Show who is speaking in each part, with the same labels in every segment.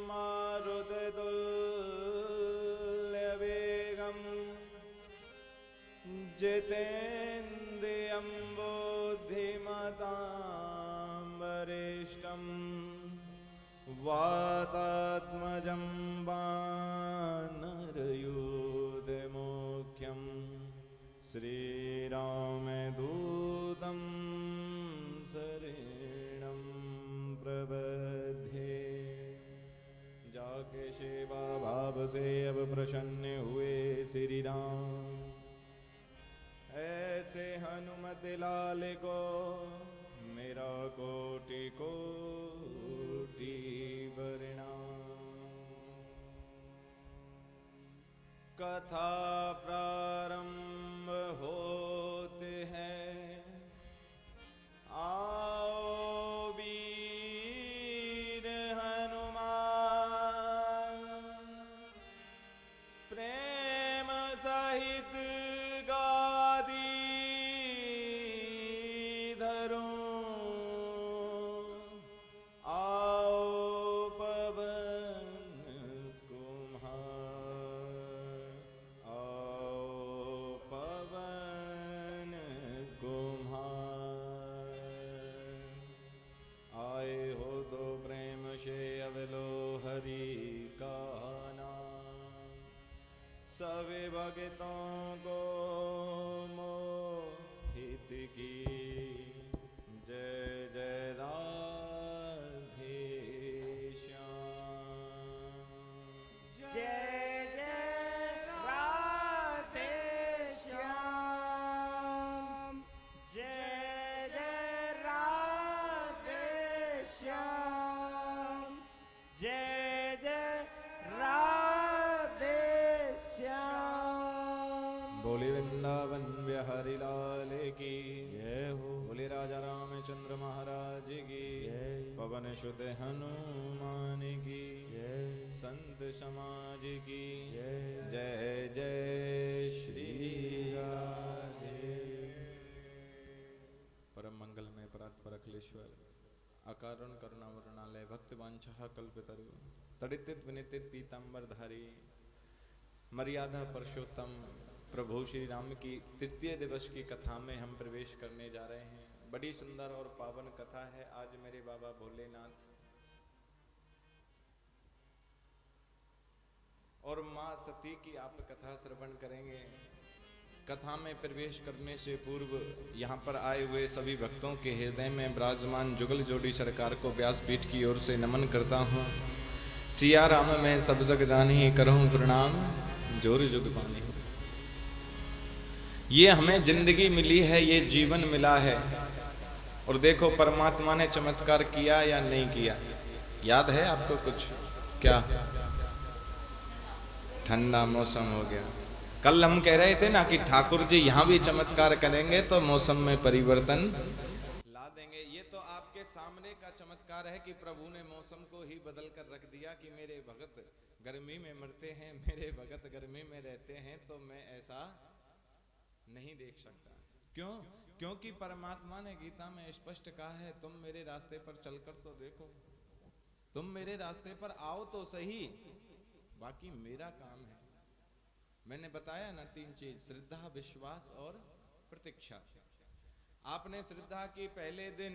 Speaker 1: मारुततुल्यवेगं जितेन्द्रियं बुद्धिमतां वरिष्ठं वातात्मजं वानरयूथमुख्यं श्रीरामदूतं शरणं प्रपद्ये। जाके सेवा भाव से अब प्रसन्न हुए श्री राम, ऐसे हनुमत लाल को मेरा कोटि कोटि प्रणाम। कथा प्रारंभ होते हैं, आओ वीर हनुमान, प्रेम सहित गादी धरूं। आओ पवन कुम्हार, आओ पवन कुम्हार। आए हो तो प्रेम से अवलो हरि का नाम, सभी भक्तों को मोहित की। जय जय राधे श्याम,
Speaker 2: जय जय राधे श्याम, जय जय राधे श्याम, जय जय राधे श्याम।
Speaker 1: बोले वृंदावन बिहारी लाल की जय हो, बोले राजा रामचंद्र महाराज की जय, पवन सुत हनुमान की जय, संत समाज की जय। जय जय श्री राधे। परम मंगल में परात्पर अखिलेश्वर, अकारण करुणा वरुणालय, भक्त वांछा कल्पतरु, तड़ित विनितित पीतांबर धारी, मर्यादा पुरुषोत्तम प्रभु श्री राम की तृतीय दिवस की कथा में हम प्रवेश करने जा रहे हैं। बड़ी सुंदर और पावन कथा है। आज मेरे बाबा भोलेनाथ और मां सती की आप कथा श्रवण करेंगे। कथा में प्रवेश करने से पूर्व यहाँ पर आए हुए सभी भक्तों के हृदय में विराजमान जुगल जोड़ी सरकार को व्यासपीठ की ओर से नमन करता हूँ। सिया राम मैं सब जग जानी करहूँ प्रणाम, जोर जुग पानी। ये हमें जिंदगी मिली है, ये जीवन मिला है, और देखो परमात्मा ने चमत्कार किया या नहीं किया। याद है आपको कुछ? क्या? ठंडा मौसम हो गया। कल हम कह रहे थे ना कि ठाकुर जी यहाँ भी चमत्कार करेंगे तो मौसम में परिवर्तन ला देंगे। ये तो आपके सामने का चमत्कार है कि प्रभु ने मौसम को ही बदल कर रख दिया कि मेरे भगत गर्मी में मरते हैं, मेरे भगत गर्मी में रहते हैं, तो मैं ऐसा नहीं देख सकता। क्यों? क्योंकि परमात्मा ने गीता में स्पष्ट कहा है, तुम मेरे रास्ते पर चलकर तो देखो, तुम मेरे रास्ते पर आओ तो सही, बाकी मेरा काम है। मैंने बताया ना 3 चीज, श्रद्धा, विश्वास और प्रतीक्षा। आपने श्रद्धा की पहले दिन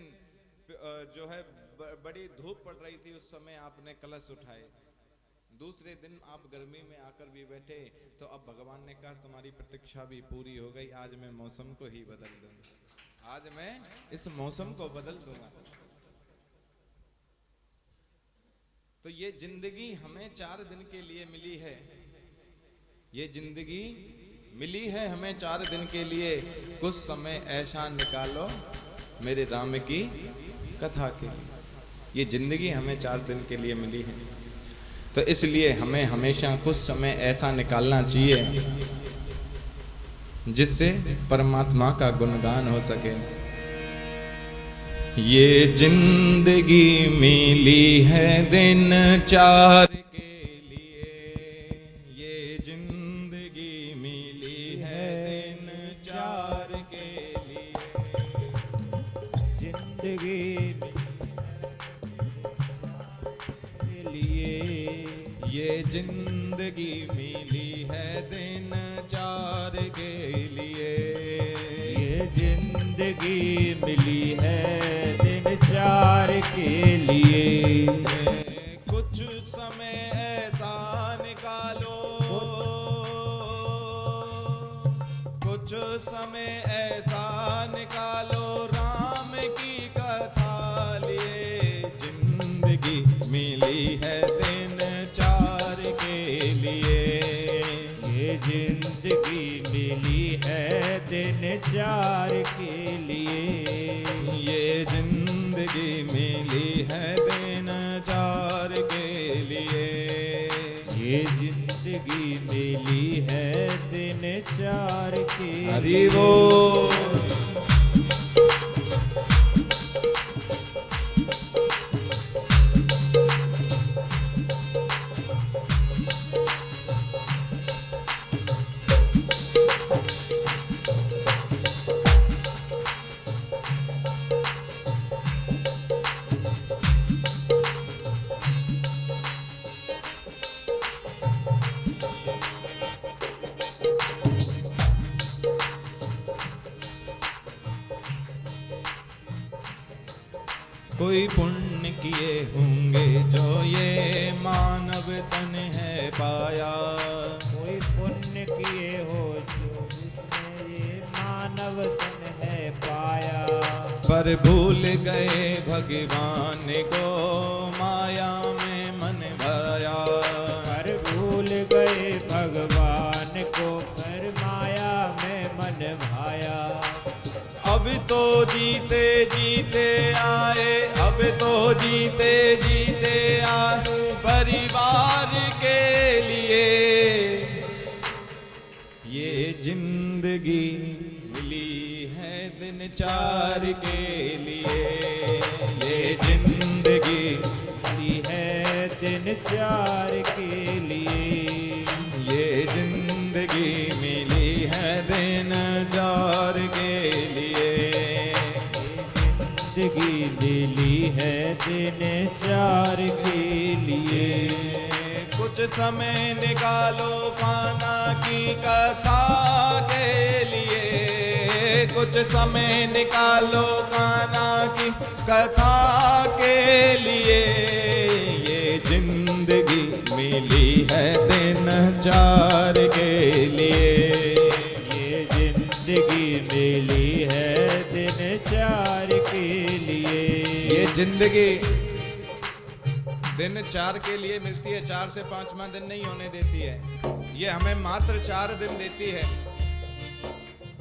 Speaker 1: जो है बड़ी धूप पड़ रही थी, उस समय आपने कलश उठाए। दूसरे दिन आप गर्मी में आकर भी बैठे, तो अब भगवान ने कहा तुम्हारी प्रतीक्षा भी पूरी हो गई, आज मैं मौसम को ही बदल दूंगा, आज मैं इस मौसम को बदल दूंगा। तो ये जिंदगी हमें 4 दिन के लिए मिली है, ये जिंदगी मिली है हमें 4 दिन के लिए। कुछ समय ऐसा निकालो मेरे राम की कथा के लिए। ये जिंदगी हमें 4 दिन के लिए मिली है, तो इसलिए हमें हमेशा कुछ समय ऐसा निकालना चाहिए जिससे परमात्मा का गुणगान हो सके। ये जिंदगी मिली है दिन 4 के लिए, ये जिंदगी मिली है दिन 4 के लिए,
Speaker 2: जिंदगी के लिए
Speaker 1: जिंदगी मिली है दिन चार के लिए,
Speaker 2: ये जिंदगी मिली है दिन चार के लिए।
Speaker 1: कुछ समय ऐसा निकालो, कुछ समय ऐसा निकालो राम की कथा लिए, जिंदगी मिली है दिन चार के लिए,
Speaker 2: ये जिंदगी मिली है दिन चार के लिए,
Speaker 1: ये जिंदगी मिली है दिन चार के लिए,
Speaker 2: ये जिंदगी मिली है दिन चार के
Speaker 1: हरि
Speaker 2: लिए।
Speaker 1: बोल। कोई पुण्य किए होंगे जो ये मानव तन है पाया,
Speaker 2: कोई पुण्य किए हो जो जिसने ये मानव तन है पाया,
Speaker 1: पर भूल गए भगवान को माया में मन भराया,
Speaker 2: पर भूल गए भगवान को पर माया में मन भाया।
Speaker 1: अब तो जीते जीते आए, अब तो जीते जीते आए परिवार के लिए, ये जिंदगी मिली है दिन चार के लिए, ये जिंदगी
Speaker 2: मिली है दिन चार के लिए,
Speaker 1: ये जिंदगी मिली है दिन चार के लिए,
Speaker 2: जिंदगी मिली है दिन चार के लिए।
Speaker 1: कुछ समय निकालो कान्हा की कथा के लिए, कुछ समय निकालो कान्हा की कथा के लिए, ये जिंदगी मिली है दिन चार के लिए,
Speaker 2: ये जिंदगी मिली है दिन चार के लिए।
Speaker 1: ये जिंदगी दिन चार के लिए मिलती है, 4 से 5वां दिन नहीं होने देती है, ये हमें मात्र 4 दिन देती है,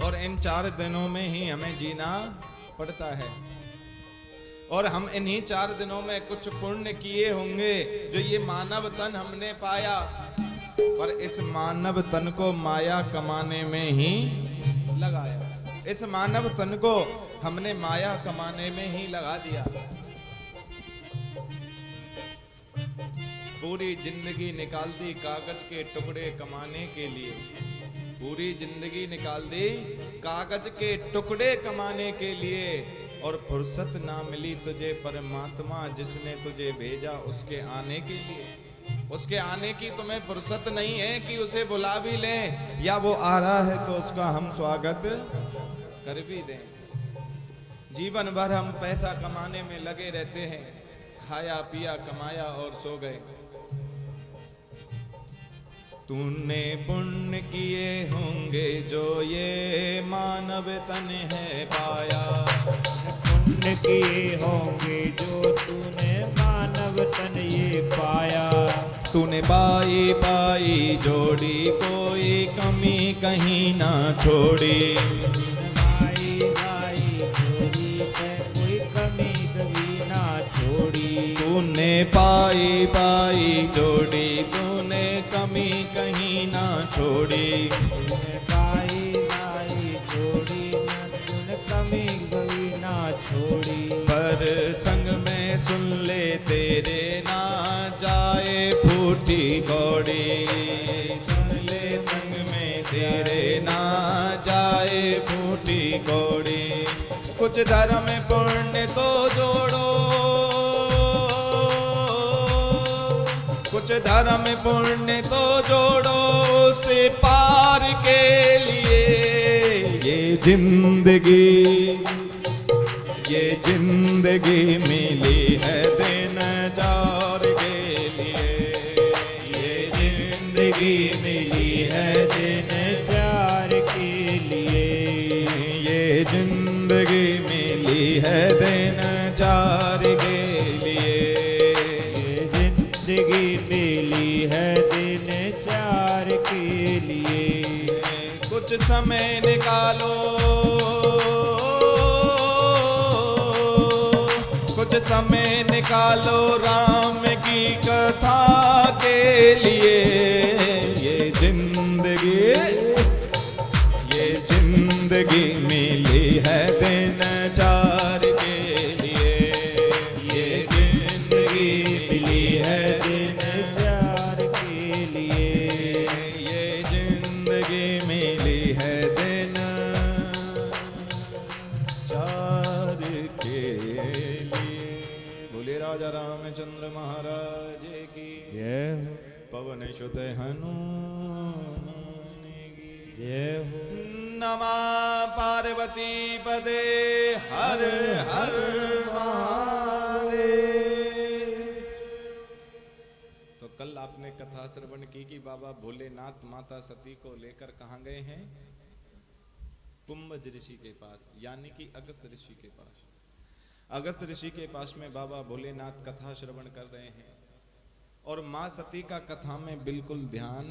Speaker 1: और इन 4 दिनों में ही हमें जीना पड़ता है, और हम इन्हीं 4 दिनों में कुछ पुण्य किए होंगे जो ये मानव तन हमने पाया, पर इस मानव तन को माया कमाने में ही लगाया, इस मानव तन को हमने माया कमाने में ही लगा दिया। पूरी जिंदगी निकाल दी कागज के टुकड़े कमाने के लिए, पूरी जिंदगी निकाल दी कागज के टुकड़े कमाने के लिए, और फुर्सत ना मिली तुझे परमात्मा जिसने तुझे भेजा उसके आने के लिए, उसके आने की तुम्हें फुर्सत नहीं है कि उसे बुला भी लें, या वो आ रहा है तो उसका हम स्वागत कर भी दें। जीवन भर हम पैसा कमाने में लगे रहते हैं, खाया पिया कमाया और सो गए। तूने पुण्य किए होंगे जो ये मानव तन है पाया,
Speaker 2: पुण्य किए होंगे जो तूने मानव तन ये पाया,
Speaker 1: तूने पाई पाई जोड़ी कोई कमी कहीं ना छोड़ी,
Speaker 2: भाई भाई जोड़ी पे कोई कमी कभी ना छोड़ी,
Speaker 1: तूने पाई पाई जोड़ी तूने कमी कहीं ना छोड़ी,
Speaker 2: तूने भाई भाई जोड़ी ना तूने कमी कभी ना छोड़ी,
Speaker 1: पर संग में सुन ले तेरे ना जाए फूटी कौड़ी, सुन ले संग में तेरे ना जाए फूटी कौड़ी, कुछ धर्म पुण्य तो जोड़ो, कुछ धर्म पुण्य तो जोड़ो उसे पार के लिए। ये जिंदगी मिली है दिन जार के लिए।
Speaker 2: ये जिंदगी मिली है दिन चार के लिए।
Speaker 1: ये जिंदगी मिली है दिन चार के लिए।
Speaker 2: ये जिंदगी मिली है दिन चार के लिए।
Speaker 1: कुछ समय निकालो, कुछ समय निकालो राम की कथा के लिए। ये जिंदगी मिली है दिन चार के लिए। ये जिंदगी मिली है दिन
Speaker 2: चार के लिए।
Speaker 1: ये जिंदगी मिली है दिन चार के लिए। बोले राजा रामचंद्र महाराज की
Speaker 2: जय हो,
Speaker 1: पवन सुत हनुमान की
Speaker 2: जय हो।
Speaker 1: नमः पार्वती पदे हर हर महादेव। तो कल आपने कथा श्रवण की कि बाबा भोलेनाथ माता सती को लेकर कहाँ गए हैं? कुंभज ऋषि के पास, यानी कि अगस्त ऋषि के पास। अगस्त ऋषि के पास में बाबा भोलेनाथ कथा श्रवण कर रहे हैं और माँ सती का कथा में बिल्कुल ध्यान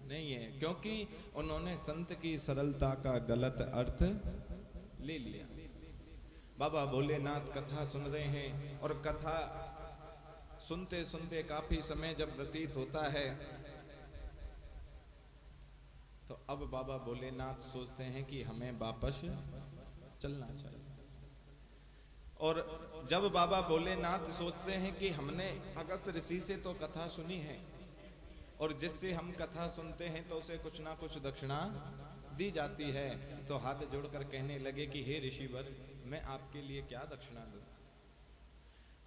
Speaker 1: नहीं है, क्योंकि उन्होंने संत की सरलता का गलत अर्थ ले लिया। बाबा भोलेनाथ कथा सुन रहे हैं और कथा सुनते सुनते काफी समय जब व्यतीत होता है तो अब बाबा भोलेनाथ सोचते हैं कि हमें वापस चलना चाहिए। और जब बाबा भोलेनाथ सोचते हैं कि हमने अगस्त ऋषि से तो कथा सुनी है और जिससे हम कथा सुनते हैं तो उसे कुछ ना कुछ दक्षिणा दी जाती है, तो हाथ जोड़कर कहने लगे कि हे ऋषिवर, मैं आपके लिए क्या दक्षिणा दूं?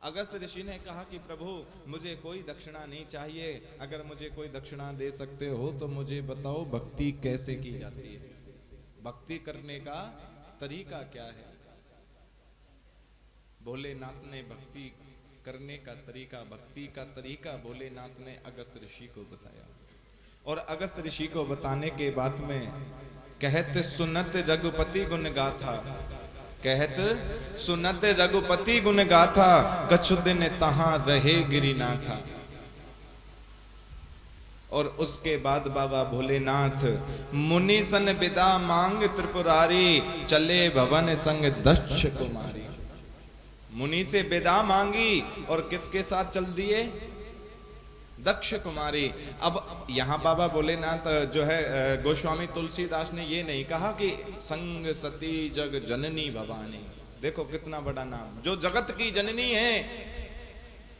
Speaker 1: अगस्त ऋषि ने कहा कि प्रभु, मुझे कोई दक्षिणा नहीं चाहिए। अगर मुझे कोई दक्षिणा दे सकते हो तो मुझे बताओ भक्ति कैसे की जाती है, भक्ति करने का तरीका क्या है। भोलेनाथ ने भक्ति करने का तरीका, भक्ति का तरीका भोलेनाथ ने अगस्त ऋषि को बताया। और अगस्त ऋषि को बताने के बाद में कहत सुनत रघुपति गुण गाथा, कहत सुनत रघुपति गुण गाथा, कछु दिन तहां रहे गिरिनाथा। और उसके बाद बाबा भोलेनाथ मुनि सन विदा मांग त्रिपुरारी, चले भवन संग दक्ष कुमारी। मुनि से विदा मांगी और किसके साथ चल दिए? दक्ष कुमारी। अब यहाँ बाबा भोलेनाथ जो है गोस्वामी तुलसीदास ने ये नहीं कहा कि संग सती जग जननी भवानी। देखो कितना बड़ा नाम, जो जगत की जननी है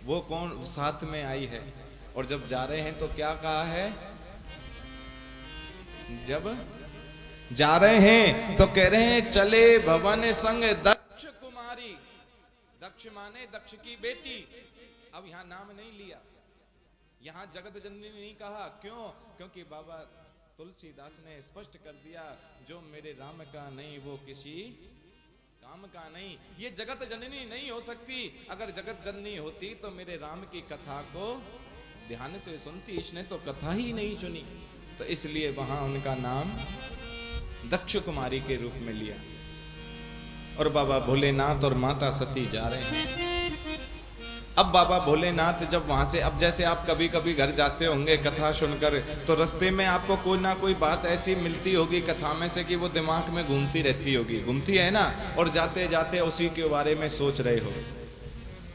Speaker 1: वो कौन साथ में आई है। और जब जा रहे हैं तो क्या कहा है? जब जा रहे हैं तो कह रहे हैं चले भवन संग दक्ष कुमारी। दक्ष माने दक्ष की बेटी। अब यहां नाम नहीं लिया, यहां जगत जननी नहीं कहा। क्यों? क्योंकि बाबा तुलसीदास ने स्पष्ट कर दिया, जो मेरे राम का नहीं वो किसी काम का नहीं। ये जगत जननी नहीं हो सकती। अगर जगत जननी होती तो मेरे राम की कथा को ध्यान से सुनती। इसने तो कथा ही नहीं सुनी, तो इसलिए वहां उनका नाम दक्ष कुमारी के रूप में लिया। और बाबा भोलेनाथ और माता सती जा रहे हैं। अब बाबा भोलेनाथ जब वहां से, अब जैसे आप कभी कभी घर जाते होंगे कथा सुनकर, तो रास्ते में आपको कोई ना कोई बात ऐसी मिलती होगी कथा में से कि वो दिमाग में घूमती रहती होगी, घूमती है ना। और जाते जाते उसी के बारे में सोच रहे हो,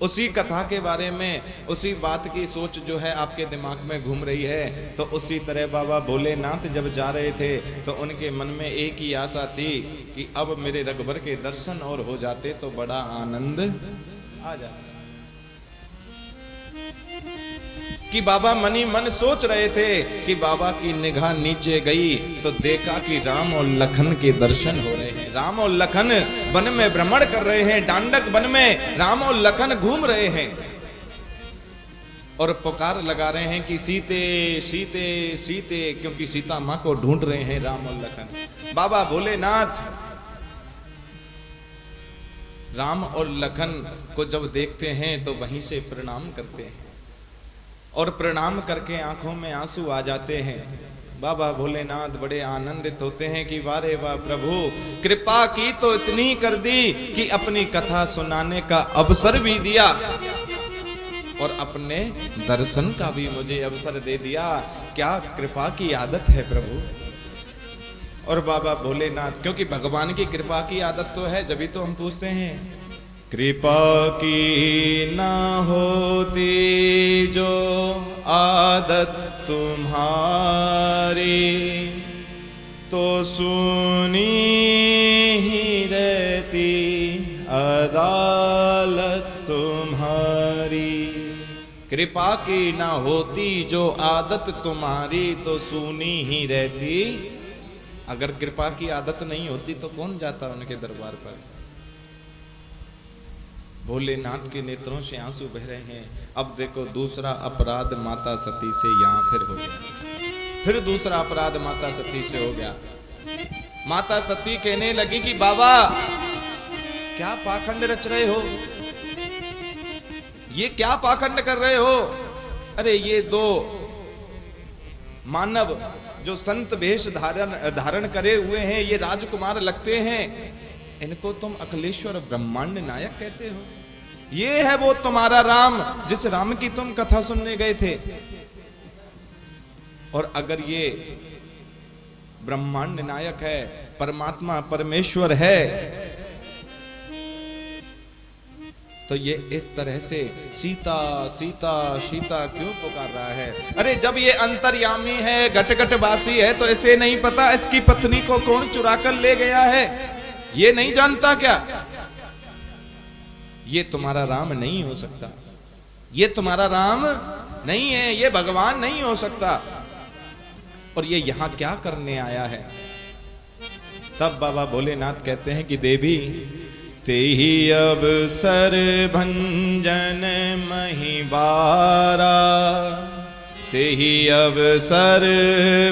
Speaker 1: उसी कथा के बारे में, उसी बात की सोच जो है आपके दिमाग में घूम रही है। तो उसी तरह बाबा भोलेनाथ जब जा रहे थे तो उनके मन में एक ही आशा थी कि अब मेरे रघुबर के दर्शन और हो जाते तो बड़ा आनंद आ जाता। कि बाबा मनी मन सोच रहे थे कि बाबा की निगाह नीचे गई तो देखा कि राम और लखन के दर्शन हो रहे हैं। राम और लखन वन में भ्रमण कर रहे हैं, डांडक वन में राम और लखन घूम रहे हैं। और पुकार लगा रहे हैं कि सीते सीते सीते, क्योंकि सीता माँ को ढूंढ रहे हैं राम और लखन। बाबा भोलेनाथ राम और लखन को जब देखते हैं तो वहीं से प्रणाम करते हैं और प्रणाम करके आंखों में आंसू आ जाते हैं। बाबा भोलेनाथ बड़े आनंदित होते हैं कि वारे वाह प्रभु, कृपा की तो इतनी कर दी कि अपनी कथा सुनाने का अवसर भी दिया और अपने दर्शन का भी मुझे अवसर दे दिया। क्या कृपा की आदत है प्रभु। और बाबा भोलेनाथ, क्योंकि भगवान की कृपा की आदत तो है, जब भी तो हम पूछते हैं कृपा की ना होती जो आदत तुम्हारी, तो सुनी ही रहती अदालत तुम्हारी। कृपा की ना होती जो आदत तुम्हारी, तो सुनी ही रहती। अगर कृपा की आदत नहीं होती तो कौन जाता उनके दरबार पर। भोलेनाथ के नेत्रों से आंसू बह रहे हैं। अब देखो दूसरा अपराध माता सती से यहाँ फिर हो गया, फिर दूसरा अपराध माता सती से हो गया। माता सती कहने लगी कि बाबा क्या पाखंड रच रहे हो, ये क्या पाखंड कर रहे हो। अरे ये दो मानव जो संत वेश धारण करे हुए हैं, ये राजकुमार लगते हैं, इनको तुम अखिलेश्वर ब्रह्मांड नायक कहते हो। ये है वो तुम्हारा राम जिस राम की तुम कथा सुनने गए थे। और अगर ये ब्रह्मांड नायक है, परमात्मा परमेश्वर है, तो ये इस तरह से सीता सीता सीता क्यों पुकार रहा है। अरे जब ये अंतर्यामी है, घट घट वासी है, तो इसे नहीं पता इसकी पत्नी को कौन चुरा कर ले गया है। ये नहीं जानता क्या। ये तुम्हारा राम नहीं हो सकता, ये तुम्हारा राम नहीं है, ये भगवान नहीं हो सकता। और ये यहां क्या करने आया है। तब बाबा भोलेनाथ कहते हैं कि देवी तेहि अवसर भंजन महिबारा, तेहि अवसर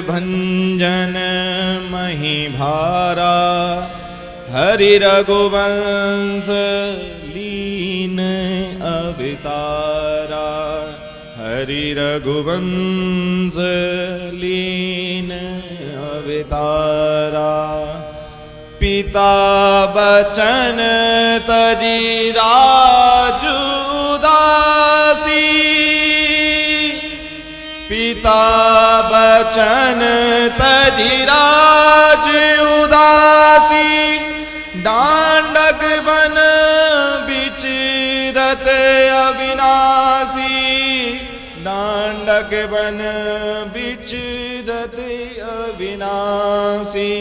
Speaker 1: भंजन महिभारा, हरि रघुवंश लीन अवतारा, हरि रघुवंश लीन अवतारा। पिता बचन तजी राज उदासी, पिता बचन तजी राज उदासी, डांडक बन बिचरत अविनाशी, डांडक बन बिचरत अविनाशी।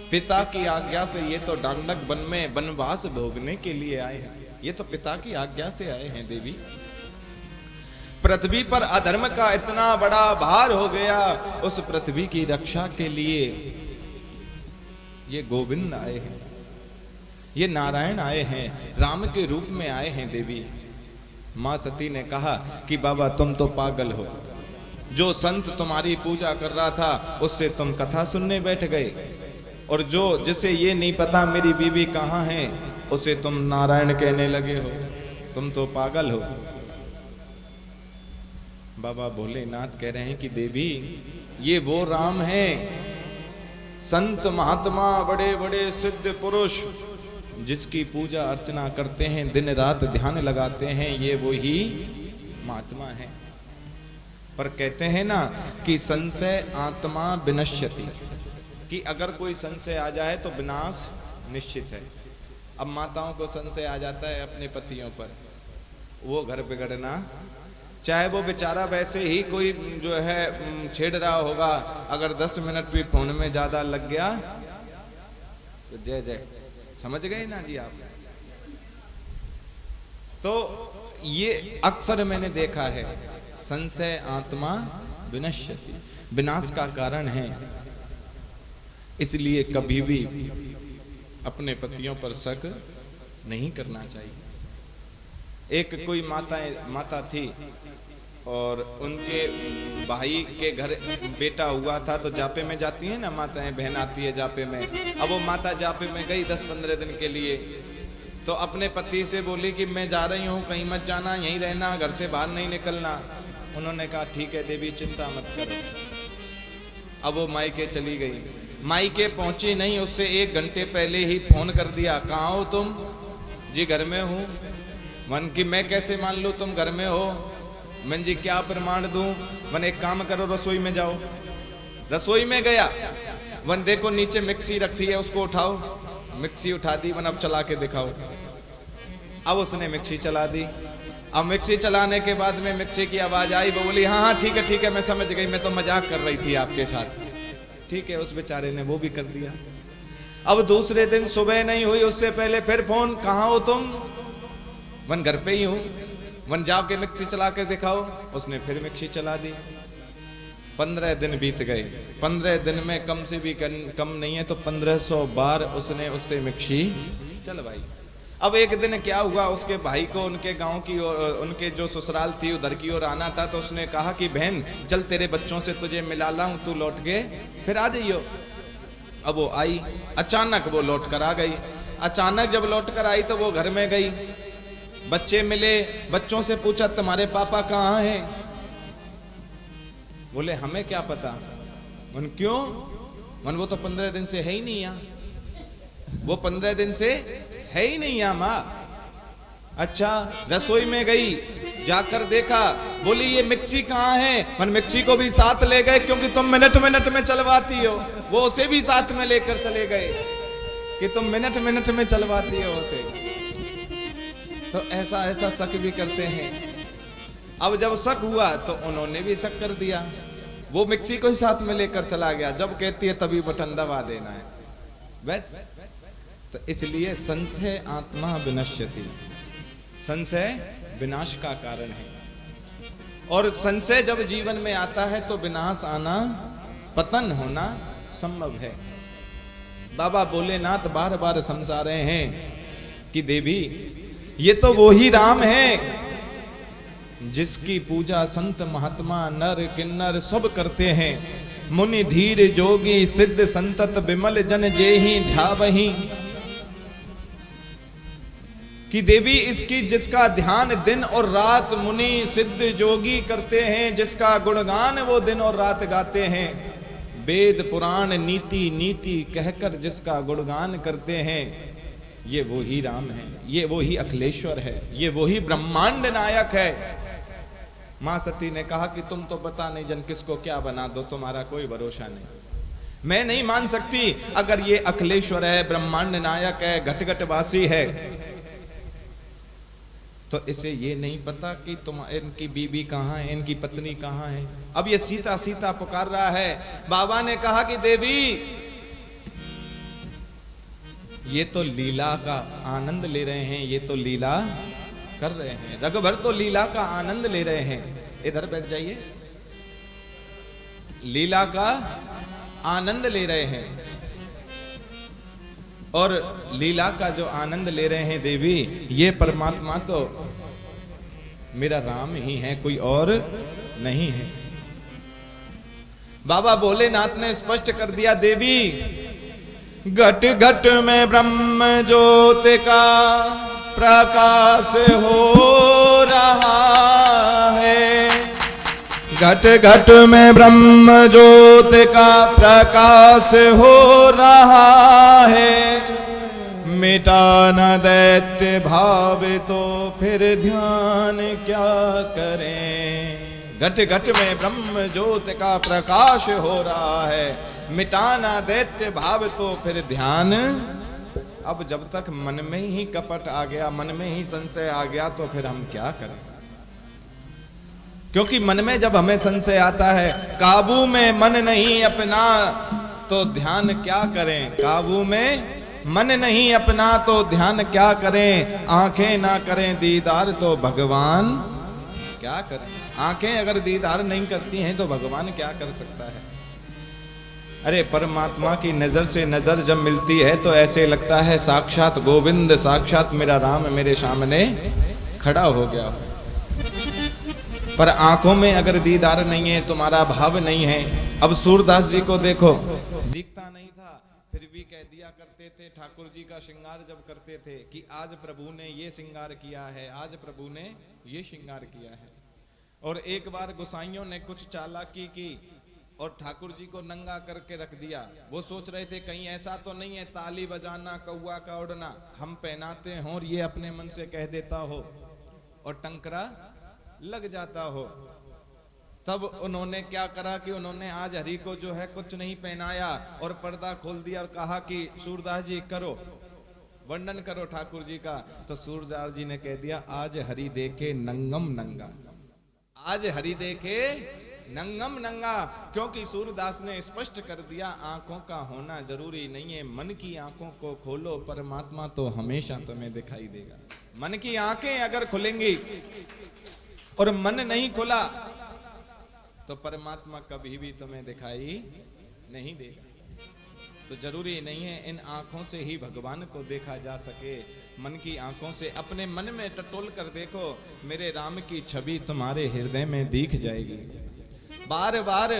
Speaker 1: पिता की आज्ञा से ये तो डांडक वन में वनवास भोगने के लिए आए हैं, ये तो पिता की आज्ञा से आए हैं देवी। पृथ्वी पर अधर्म का इतना बड़ा भार हो गया, उस पृथ्वी की रक्षा के लिए ये गोविंद आए हैं, ये नारायण आए हैं, राम के रूप में आए हैं देवी। मां सती ने कहा कि बाबा तुम तो पागल हो, जो संत तुम्हारी पूजा कर रहा था उससे तुम कथा सुनने बैठ गए, और जो जिसे ये नहीं पता मेरी बीवी कहाँ है उसे तुम नारायण कहने लगे हो, तुम तो पागल हो। बाबा भोलेनाथ कह रहे हैं कि देवी ये वो राम है, संत महात्मा बड़े बड़े सिद्ध पुरुष जिसकी पूजा अर्चना करते हैं, दिन रात ध्यान लगाते हैं, ये वो ही महात्मा है। पर कहते हैं ना कि संशय आत्मा विनश्यति, कि अगर कोई संशय आ जाए तो विनाश निश्चित है। अब माताओं को संशय आ जाता है अपने पतियों पर, वो घर बिगड़ना, चाहे वो बेचारा वैसे ही कोई जो है छेड़ रहा होगा, अगर 10 मिनट भी फोन में ज्यादा लग गया तो जय जय, समझ गए ना जी आप। तो ये अक्सर मैंने देखा है, संशय आत्मा विनश्यति, विनाश का कारण है। इसलिए कभी भी अपने पतियों पर शक नहीं करना चाहिए। एक कोई माता थी और उनके भाई के घर बेटा हुआ था, तो जापे में जाती है ना माताएं, बहन आती है जापे में। अब वो माता जापे में गई 10-15 दिन के लिए, तो अपने पति से बोली कि मैं जा रही हूँ, कहीं मत जाना, यहीं रहना, घर से बाहर नहीं निकलना। उन्होंने कहा ठीक है देवी, चिंता मत करो। अब वो मायके चली गई। मायके पहुंची नहीं, उससे 1 घंटे पहले ही फोन कर दिया, कहाँ हो तुम? जी घर में हूँ। मन की मैं कैसे मान लूँ तुम घर में हो? मैं जी क्या प्रमाण दूं? वन एक काम करो, रसोई में जाओ। रसोई में गया, वन देखो नीचे मिक्सी रखी है, उसको उठाओ। मिक्सी उठा दी, वन अब चला के दिखाओ। अब उसने मिक्सी चला दी। अब मिक्सी चलाने के बाद में मिक्सी की आवाज आई, वो बोली हाँ हाँ ठीक है मैं समझ गई, मैं तो मजाक कर रही थी आपके साथ। ठीक है, उस बेचारे ने वो भी कर दिया। अब दूसरे दिन सुबह नहीं हुई, उससे पहले फिर फोन, कहाँ हो तुम? वन घर पे ही हूं। वन जाके मिक्सी चला के दिखाओ। उसने फिर मिक्सी चला दी। 15 दिन बीत गए। 15 दिन में कम से भी कम नहीं है तो 1500 बार उसने उससे मिक्सी चलवाई। अब एक दिन क्या हुआ, उसके भाई को उनके गांव की और उनके जो ससुराल थी उधर की ओर आना था, तो उसने कहा कि बहन चल तेरे बच्चों से तुझे मिला लाऊं, तू लौट के फिर आ जाइयो। अब वो आई, अचानक वो लौट कर आ गई। अचानक जब लौट कर आई तो वो घर में गई, बच्चे मिले, बच्चों से पूछा तुम्हारे पापा कहाँ हैं? बोले हमें क्या पता। मन क्यों? मन वो तो 15 दिन से है ही नहीं यहाँ। वो 15 दिन से है ही नहीं यहाँ माँ। अच्छा, रसोई में गई, जाकर देखा, बोली ये मिक्सी कहाँ है? मन मिक्सी को भी साथ ले गए, क्योंकि तुम मिनट में चलवाती हो। वो उसे भी साथ में लेकर चले गए कि तुम मिनट में चलवाती हो उसे। तो ऐसा शक भी करते हैं। अब जब शक हुआ तो उन्होंने भी शक कर दिया, वो मिक्सी को ही साथ में लेकर चला गया। जब कहती है तभी बटन दबा देना है बस। तो इसलिए संशय आत्मा विनश्यति, संशय विनाश का कारण है। और संशय जब जीवन में आता है तो विनाश आना, पतन होना संभव है। बाबा भोलेनाथ बार बार समझा रहे हैं कि देवी ये तो वो ही राम है जिसकी पूजा संत महात्मा नर किन्नर सब करते हैं। मुनि धीर जोगी सिद्ध संतत विमल जन जेहि ध्यावहि। कि देवी इसकी जिसका ध्यान दिन और रात मुनि सिद्ध जोगी करते हैं, जिसका गुणगान वो दिन और रात गाते हैं, वेद पुराण नीति नीति कहकर जिसका गुणगान करते हैं, ये वो ही राम है, ये वो ही अखिलेश्वर है, ये वो ही ब्रह्मांड नायक है। मां सती ने कहा कि तुम तो बता नहीं जन किसको क्या बना दो, तुम्हारा कोई भरोसा नहीं। मैं नहीं मान सकती अगर ये अखिलेश्वर है, ब्रह्मांड नायक है, घट घट वासी है, तो इसे ये नहीं पता कि तुम इनकी बीबी कहाँ है, इनकी पत्नी कहाँ है। अब ये सीता सीता पुकार रहा है। बाबा ने कहा कि देवी ये तो लीला का आनंद ले रहे हैं, ये तो लीला कर रहे हैं, रगभर तो लीला का आनंद ले रहे हैं। इधर बैठ जाइए। लीला का आनंद ले रहे हैं, और लीला का जो आनंद ले रहे हैं देवी, ये परमात्मा तो मेरा राम ही है, कोई और नहीं है। बाबा भोलेनाथ ने स्पष्ट कर दिया, देवी घट घट में ब्रह्म ज्योति का प्रकाश हो रहा है। घट घट में ब्रह्म ज्योति का प्रकाश हो रहा है। मिटा न दैत्य भाव तो फिर ध्यान क्या करें। घट घट में ब्रह्म ज्योति का प्रकाश हो रहा है, मिटाना दैत्य भाव तो फिर ध्यान। अब जब तक मन में ही कपट आ गया, मन में ही संशय आ गया, तो फिर हम क्या करें? क्योंकि मन में जब हमें संशय आता है, काबू में मन नहीं अपना तो ध्यान क्या करें। काबू में मन नहीं अपना तो ध्यान क्या करें। आंखें ना करें दीदार तो भगवान क्या करें। आंखें अगर दीदार नहीं करती हैं तो भगवान क्या कर सकता है। अरे परमात्मा की नजर से नजर जब मिलती है तो ऐसे लगता है साक्षात गोविंद, साक्षात मेरा राम मेरे सामने खड़ा हो गया हो, पर आंखों में अगर दीदार नहीं है, तुम्हारा भाव नहीं है। अब सूरदास जी को देखो, दिखता नहीं था, फिर भी कह दिया करते थे ठाकुर जी का श्रृंगार जब करते थे कि आज प्रभु ने ये श्रृंगार किया है, आज प्रभु ने ये श्रृंगार किया है। और एक बार गोसाइयों ने कुछ चालाकी की और ठाकुर जी को नंगा करके रख दिया। वो सोच रहे थे कहीं ऐसा तो नहीं है ताली बजाना, कौआ का उड़ना हम पहनाते हों और ये अपने मन से कह देता हो और टंकरा लग जाता हो। तब उन्होंने क्या करा कि उन्होंने आज हरि को जो है कुछ नहीं पहनाया और पर्दा खोल दिया और कहा कि सूरदास जी करो, वर्णन करो ठाकुर जी का। तो सूरदास जी ने कह दिया आज हरि देखे नंगम नंगा, आज हरि देखे नंगम नंगा। क्योंकि सूरदास ने स्पष्ट कर दिया आंखों का होना जरूरी नहीं है, मन की आंखों को खोलो, परमात्मा तो हमेशा तुम्हें दिखाई देगा। मन की आंखें अगर खुलेंगी और मन नहीं खुला तो परमात्मा कभी भी तुम्हें दिखाई नहीं देगा। तो जरूरी नहीं है इन आंखों से ही भगवान को देखा जा सके, मन की आंखों से अपने मन में टटोल कर देखो, मेरे राम की छवि तुम्हारे हृदय में दिख जाएगी। बार बार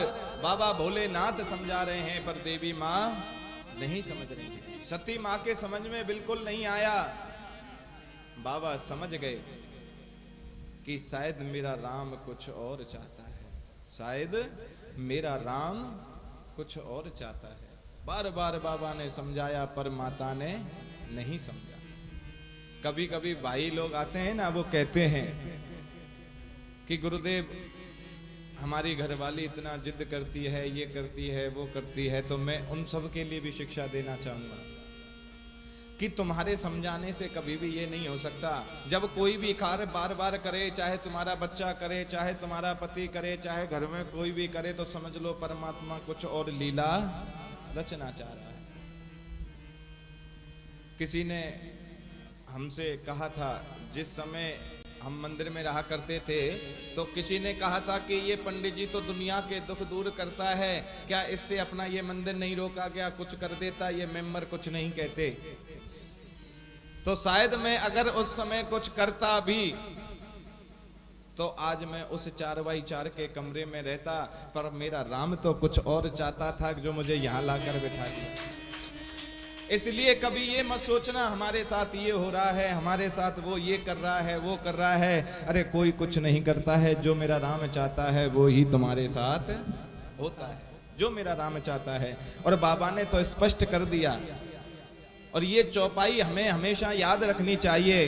Speaker 1: बाबा भोलेनाथ समझा रहे हैं पर देवी माँ नहीं समझ रही है। सती माँ के समझ में बिल्कुल नहीं आया। बाबा समझ गए कि शायद मेरा राम कुछ और चाहता है, शायद मेरा राम कुछ और चाहता है। बार बार बाबा ने समझाया पर माता ने नहीं समझा। कभी कभी भाई लोग आते हैं ना, वो कहते हैं कि गुरुदेव हमारी घरवाली इतना जिद करती है, ये करती है, वो करती है। तो मैं उन सब के लिए भी शिक्षा देना चाहूंगा कि तुम्हारे समझाने से कभी भी ये नहीं हो सकता। जब कोई भी कार्य बार बार करे, चाहे तुम्हारा बच्चा करे, चाहे तुम्हारा पति करे, चाहे घर में कोई भी करे, तो समझ लो परमात्मा कुछ और लीला रचना चाह रहा है। किसी ने हमसे कहा था, जिस समय हम मंदिर में रहा करते थे, तो किसी ने कहा था कि ये पंडित जी तो दुनिया के दुख दूर करता है, क्या इससे अपना ये मंदिर नहीं रोका गया, कुछ कर देता, ये मेंबर कुछ नहीं कहते। तो शायद मैं अगर उस समय कुछ करता भी तो आज मैं उस 4x4 के कमरे में रहता, पर मेरा राम तो कुछ और चाहता था जो मुझे यहाँ लाकर बिठा दिया। इसलिए कभी ये मत सोचना हमारे साथ ये हो रहा है, हमारे साथ वो ये कर रहा है, वो कर रहा है। अरे कोई कुछ नहीं करता है, जो मेरा राम चाहता है वो ही तुम्हारे साथ होता है, जो मेरा राम चाहता है। और बाबा ने तो स्पष्ट कर दिया, और ये चौपाई हमें हमेशा याद रखनी चाहिए।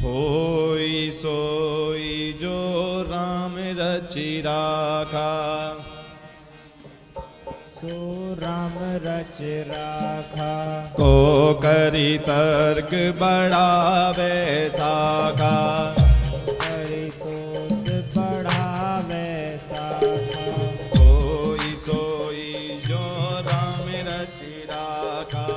Speaker 1: होई सोई जो राम रचि राखा,
Speaker 2: सो राम रच राखा,
Speaker 1: को करी तर्क बढ़ावे साखा,
Speaker 2: करी तोत बढ़ावे साखा।
Speaker 1: होई सोई जो राम रचि राखा,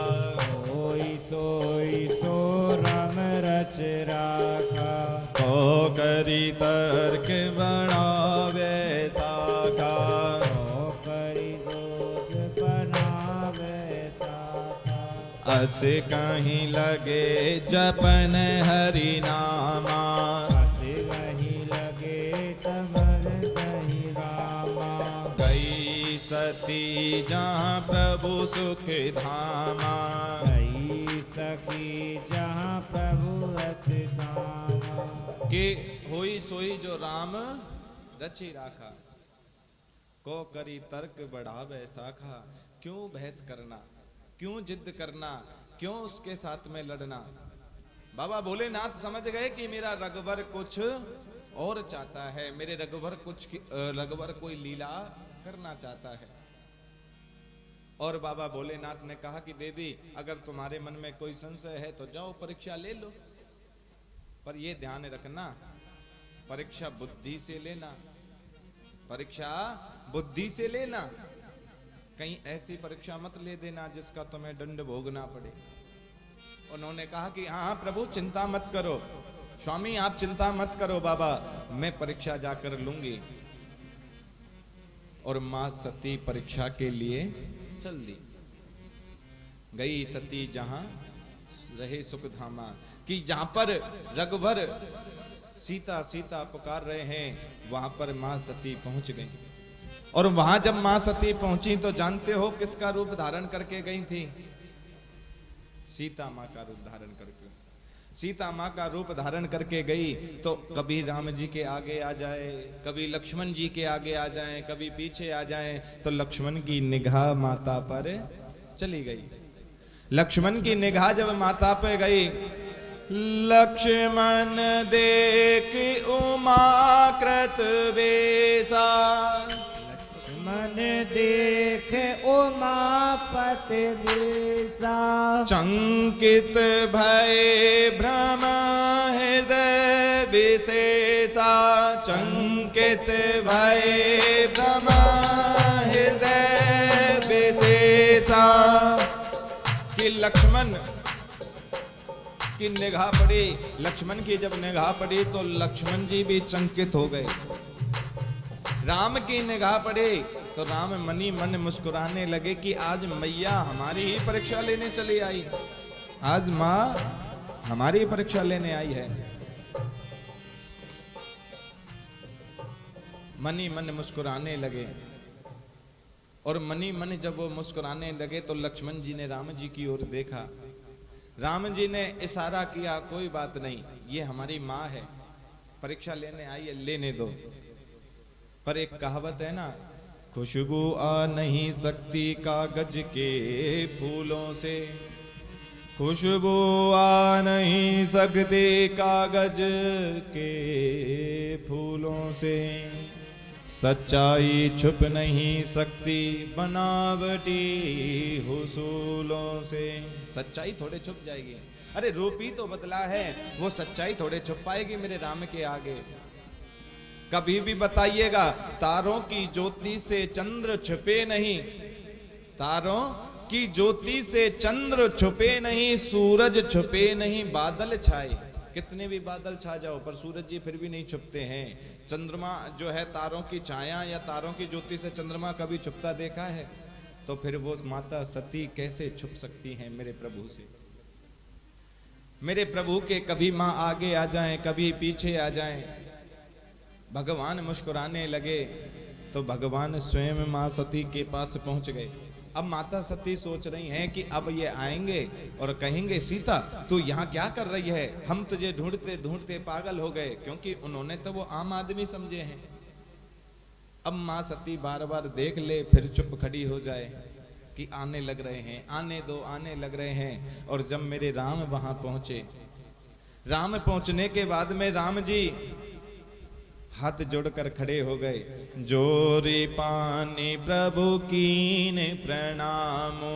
Speaker 2: होई सोई सो राम रच राखा,
Speaker 1: को करी तर्क बढ़ावे साखा,
Speaker 2: ओ करी दोष बनावे साखा।
Speaker 1: अस कहीं लगे जपन हरि नामा,
Speaker 2: अति वही लगे तमर दही रामा।
Speaker 1: गई सती जहाँ प्रभु सुख धामा,
Speaker 2: गई सखी जहाँ प्रभु रच धामा।
Speaker 1: कि होई सोई जो राम रचि राखा, को करी तर्क बढ़ावे साखा। क्यों बहस करना, क्यों जिद करना, क्यों उसके साथ में लड़ना। बाबा भोलेनाथ समझ गए कि मेरा रघुवर कुछ और चाहता है, मेरे रघुवर कोई लीला करना चाहता है। और बाबा भोलेनाथ ने कहा कि देवी अगर तुम्हारे मन में कोई संशय है तो जाओ परीक्षा ले लो, पर ये ध्यान रखना परीक्षा बुद्धि से लेना, परीक्षा बुद्धि से लेना। कहीं ऐसी परीक्षा मत ले देना जिसका तुम्हें दंड भोगना पड़े। उन्होंने कहा कि हाँ प्रभु चिंता मत करो, स्वामी आप चिंता मत करो बाबा, मैं परीक्षा जाकर लूंगी। और मां सती परीक्षा के लिए चल दी। गई सती जहां रहे सुख धामा, कि जहां पर रघुवर सीता सीता पुकार रहे हैं वहां पर मां सती पहुंच गई। और वहां जब मां सती पहुंची तो जानते हो किसका रूप धारण करके गई थी? सीता मां का रूप धारण करके। सीता मां का रूप धारण करके गई तो कभी राम जी के आगे आ जाए, कभी लक्ष्मण जी के आगे आ जाए, कभी पीछे आ जाए, तो लक्ष्मण की निगाह माता पर चली गई। लक्ष्मण की निगाह जब माता पे गई, लक्ष्मण देख उमा कृत बेसा,
Speaker 2: मन देख उमापति बेसा,
Speaker 1: चंकित भय भ्रम हृदय विशेषा, चंकित भय भ्रम हृदय विशेषा। कि लक्ष्मण की निगाह पड़ी, लक्ष्मण की जब निगाह पड़ी तो लक्ष्मण जी भी चंकित हो गए। राम की निगाह पड़े तो राम मनी मन मुस्कुराने लगे कि आज मैया हमारी ही परीक्षा लेने चली आई, आज माँ हमारी परीक्षा लेने आई है। मनी मन मुस्कुराने लगे, और मनी मन जब वो मुस्कुराने लगे तो लक्ष्मण जी ने राम जी की ओर देखा। राम जी ने इशारा किया, कोई बात नहीं, ये हमारी माँ है, परीक्षा लेने आई है, लेने दो। पर एक कहावत है ना, खुशबू आ नहीं सकती कागज के फूलों से, खुशबू आ नहीं सकती कागज के फूलों से, सच्चाई छुप नहीं सकती बनावटी हुसूलों से। सच्चाई थोड़े छुप जाएगी, अरे रूप ही तो बदला है, वो सच्चाई थोड़े छुप पाएगी मेरे राम के आगे। कभी भी बताइएगा, तारों की ज्योति से चंद्र छुपे नहीं, तारों की ज्योति से चंद्र छुपे नहीं, सूरज छुपे नहीं, बादल छाए, कितने भी बादल छा जाओ पर सूरज जी फिर भी नहीं छुपते हैं। चंद्रमा जो है, तारों की छाया या तारों की ज्योति से चंद्रमा कभी छुपता देखा है? तो फिर वो माता सती कैसे छुप सकती हैं मेरे प्रभु से? मेरे प्रभु के कभी माँ आगे आ जाएं, कभी पीछे आ जाएं। भगवान मुस्कुराने लगे तो भगवान स्वयं माँ सती के पास पहुंच गए। अब माता सती सोच रही हैं कि अब ये आएंगे और कहेंगे, सीता तू यहाँ क्या कर रही है, हम तुझे ढूंढते ढूंढते पागल हो गए, क्योंकि उन्होंने तो वो आम आदमी समझे हैं। अब माँ सती बार बार देख ले फिर चुप खड़ी हो जाए कि आने लग रहे हैं, आने दो, आने लग रहे हैं। और जब मेरे राम वहां पहुंचे, राम पहुंचने के बाद में राम जी हाथ जोड़कर खड़े हो गए। जोरी पानी प्रभु कीन प्रणामो,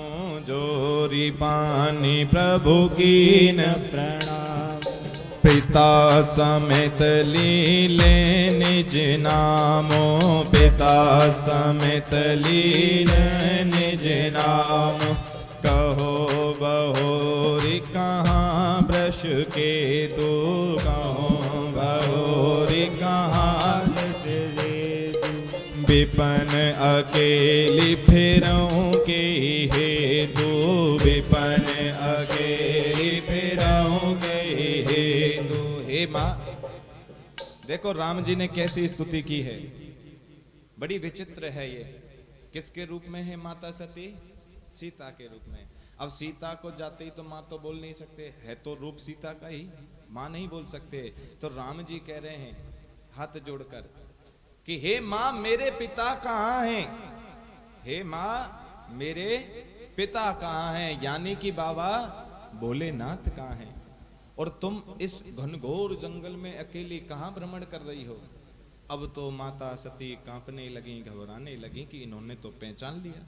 Speaker 1: जोरी पानी प्रभु कीन
Speaker 2: प्रणाम,
Speaker 1: पिता समेत लीले निज नामो, पिता समेत लीले निज नामो। कहो बहोरी कहाँ वृष के तू, कहो बहोरी कहाँ विपन अकेली फिरऊं के हेतु, विपन अकेली फिरऊं के हेतु। हे माँ, देखो राम जी ने कैसी स्तुति की है, बड़ी विचित्र है ये। किसके रूप में है माता सती? सीता के रूप में। अब सीता को जाते ही तो माँ तो बोल नहीं सकते, है तो रूप सीता का ही, माँ नहीं बोल सकते। तो राम जी कह रहे हैं हाथ जोड़कर कि हे माँ मेरे पिता कहाँ हैं, हे माँ मेरे पिता कहाँ हैं, यानी कि बाबा भोलेनाथ कहाँ हैं, और तुम इस घनघोर जंगल में अकेली कहाँ भ्रमण कर रही हो। अब तो माता सती कांपने लगी, घबराने लगी कि इन्होंने तो पहचान लिया।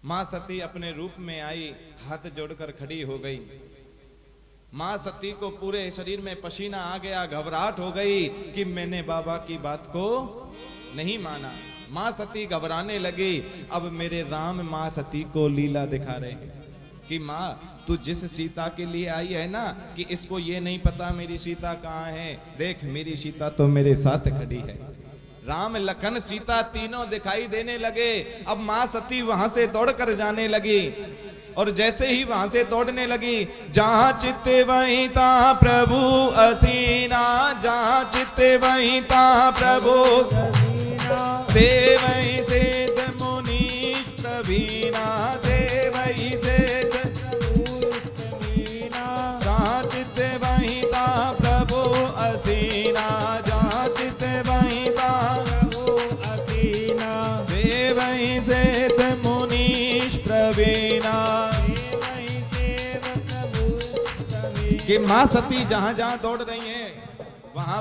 Speaker 1: माँ सती अपने रूप में आई, हाथ जोड़कर खड़ी हो गई। माँ सती को पूरे शरीर में पसीना आ गया, घबराहट हो गई कि मैंने बाबा की बात को नहीं माना। माँ सती घबराने लगी। अब मेरे राम माँ सती को लीला दिखा रहे हैं कि माँ तू जिस सीता के लिए आई है ना, कि इसको ये नहीं पता मेरी सीता कहाँ है, देख मेरी सीता तो मेरे साथ खड़ी है। राम लखन सीता तीनों दिखाई देने लगे। अब माँ सती वहां से दौड़कर जाने लगी। और जैसे ही वहां से दौड़ने लगी, जहां चित्त वहीं ता प्रभु असीना, जहां चित्त वहीं ता प्रभु से वहीं सिद्ध मुनीश प्रवीणा, से वहीं सिद्ध जहां चित्त वहीं ता प्रभु असीना, जहां चित्त वहीं ता से वहीं सिद्ध मुनीश प्रवीणा। कि मां सती जहां जहां दौड़ रही हैं वहां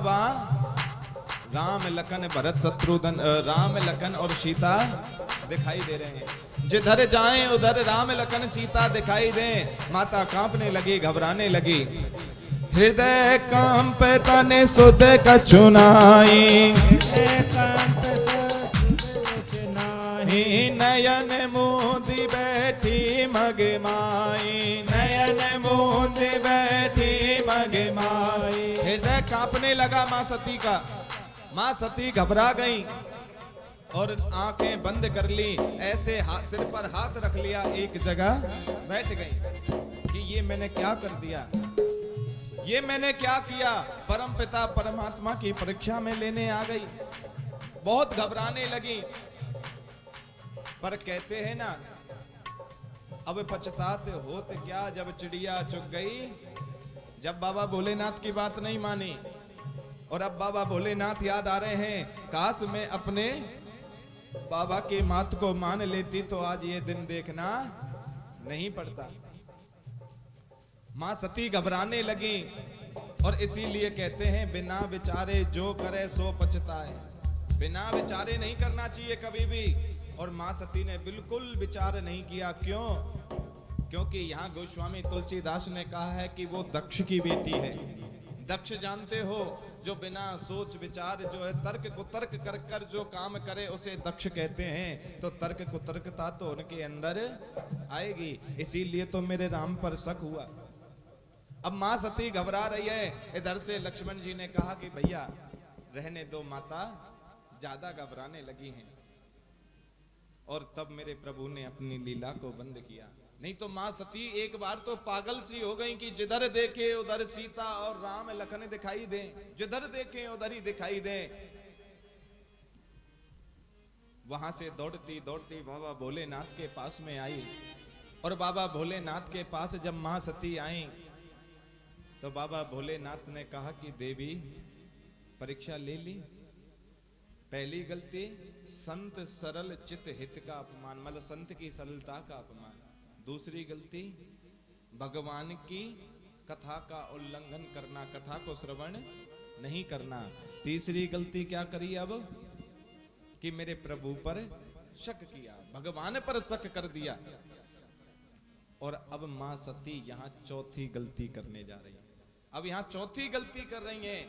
Speaker 1: राम लखन भरत शत्रुघ्न, राम लखन और सीता दिखाई दे रहे हैं। जिधर जाएं उधर राम लखन सीता दिखाई दे। माता कांपने लगी, घबराने लगी। हृदय कंप तने सुध कछुनाई, नयन मोदी बैठी मगमाई, नयन मोदी बैठी मगमाई। हृदय कांपने लगा मां सती का। मां सती घबरा गई और आंखें बंद कर ली, ऐसे सिर पर हाथ रख लिया, एक जगह बैठ गई कि ये मैंने क्या कर दिया, ये मैंने क्या किया। परम पिता परमात्मा की परीक्षा में लेने आ गई। बहुत घबराने लगी। पर कहते हैं ना, अब पछताते होते क्या जब चिड़िया चुग गई। जब बाबा भोलेनाथ की बात नहीं मानी और अब बाबा भोलेनाथ याद आ रहे हैं, काश मैं अपने बाबा की मात को मान लेती तो आज ये दिन देखना नहीं पड़ता। मां सती घबराने लगी और इसीलिए कहते हैं बिना विचारे जो करे सो पछताए। बिना विचारे नहीं करना चाहिए कभी भी। और मां सती ने बिल्कुल विचार नहीं किया। क्यों? क्योंकि यहाँ गोस्वामी तुलसीदास ने कहा है कि वो दक्ष की बेटी है। दक्ष जानते हो, जो बिना सोच विचार जो है तर्क कुतर्क कर कर जो काम करे उसे दक्ष कहते हैं। तो तर्क कुतर्कता तो उनके अंदर आएगी। इसीलिए तो मेरे राम पर शक हुआ। अब मां सती घबरा रही है। इधर से लक्ष्मण जी ने कहा कि भैया रहने दो, माता ज्यादा घबराने लगी हैं। और तब मेरे प्रभु ने अपनी लीला को बंद किया। नहीं तो मां सती एक बार तो पागल सी हो गई कि जिधर देखे उधर सीता और राम लखन दिखाई दे, जिधर देखे उधर ही दिखाई दे। वहां से दौड़ती दौड़ती बाबा भोलेनाथ के पास में आई। और बाबा भोलेनाथ के पास जब मां सती आई तो बाबा भोलेनाथ ने कहा कि देवी परीक्षा ले ली। पहली गलती संत सरल चित हित का अपमान, मतलब संत की सरलता का अपमान। दूसरी गलती भगवान की कथा का उल्लंघन करना, कथा को श्रवण नहीं करना। तीसरी गलती क्या करी अब कि मेरे प्रभु पर शक किया, भगवान पर शक कर दिया। और अब मां सती यहां चौथी गलती करने जा रही है। अब यहां चौथी गलती कर रही है।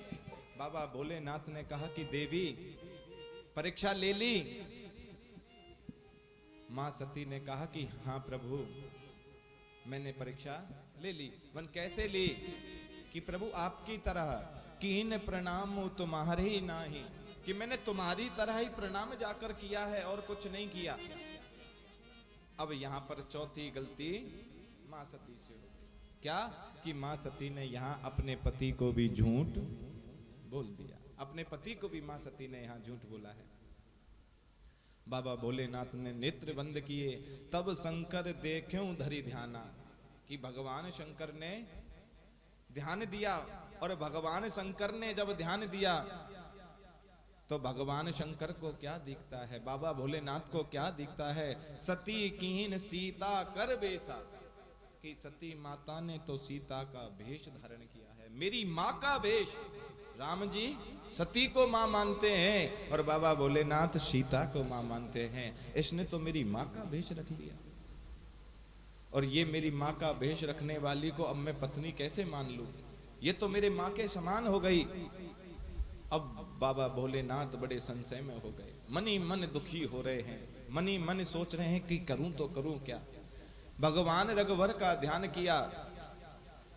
Speaker 1: बाबा भोलेनाथ ने कहा कि देवी परीक्षा ले ली। मां सती ने कहा कि हाँ प्रभु मैंने परीक्षा ले ली। मन कैसे ली? कि प्रभु आपकी तरह कीन प्रणाम तुम्हारे ही नाही, कि मैंने तुम्हारी तरह ही प्रणाम जाकर किया है और कुछ नहीं किया। अब यहां पर चौथी गलती मां सती से हो। क्या? कि मां सती ने यहां अपने पति को भी झूठ बोल दिया। अपने पति को भी मां सती ने यहां झूठ बोला है। बाबा भोलेनाथ ने नेत्र बंद किए। तब शंकर देख्यों धरी ध्याना, कि भगवान शंकर ने ध्यान दिया। और भगवान शंकर ने जब ध्यान दिया तो भगवान शंकर को क्या दिखता है, बाबा भोलेनाथ को क्या दिखता है? सती कीन सीता कर बेसा, कि सती माता ने तो सीता का भेष धारण किया है। मेरी माँ का भेष। राम जी सती को मां मानते हैं और बाबा भोलेनाथ सीता को मां मानते हैं। इसने तो मेरी मां का भेष रख लिया। और ये मेरी मां का भेष रखने वाली को अब मैं पत्नी कैसे मान लूं? ये तो मेरे मां के समान हो गई। अब बाबा भोलेनाथ बड़े संशय में हो गए, मन ही मन दुखी हो रहे हैं, मन ही मन सोच रहे हैं कि करूं तो करूं क्या। भगवान रघुवर का ध्यान किया,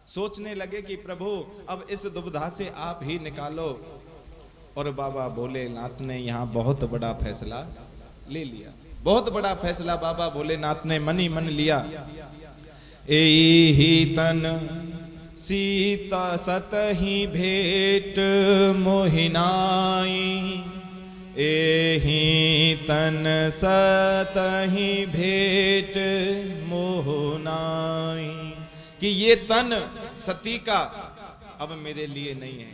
Speaker 1: सोचने लगे कि प्रभु अब इस दुविधा से आप ही निकालो। और बाबा भोलेनाथ ने यहाँ बहुत बड़ा फैसला ले लिया। बहुत बड़ा फैसला बाबा भोलेनाथ ने मन ही मन लिया। एहि तन सीता सतहि भेट मोहिनाई, एहि तन सतहि भेट मोहनाई। कि ये तन सती का अब मेरे लिए नहीं है,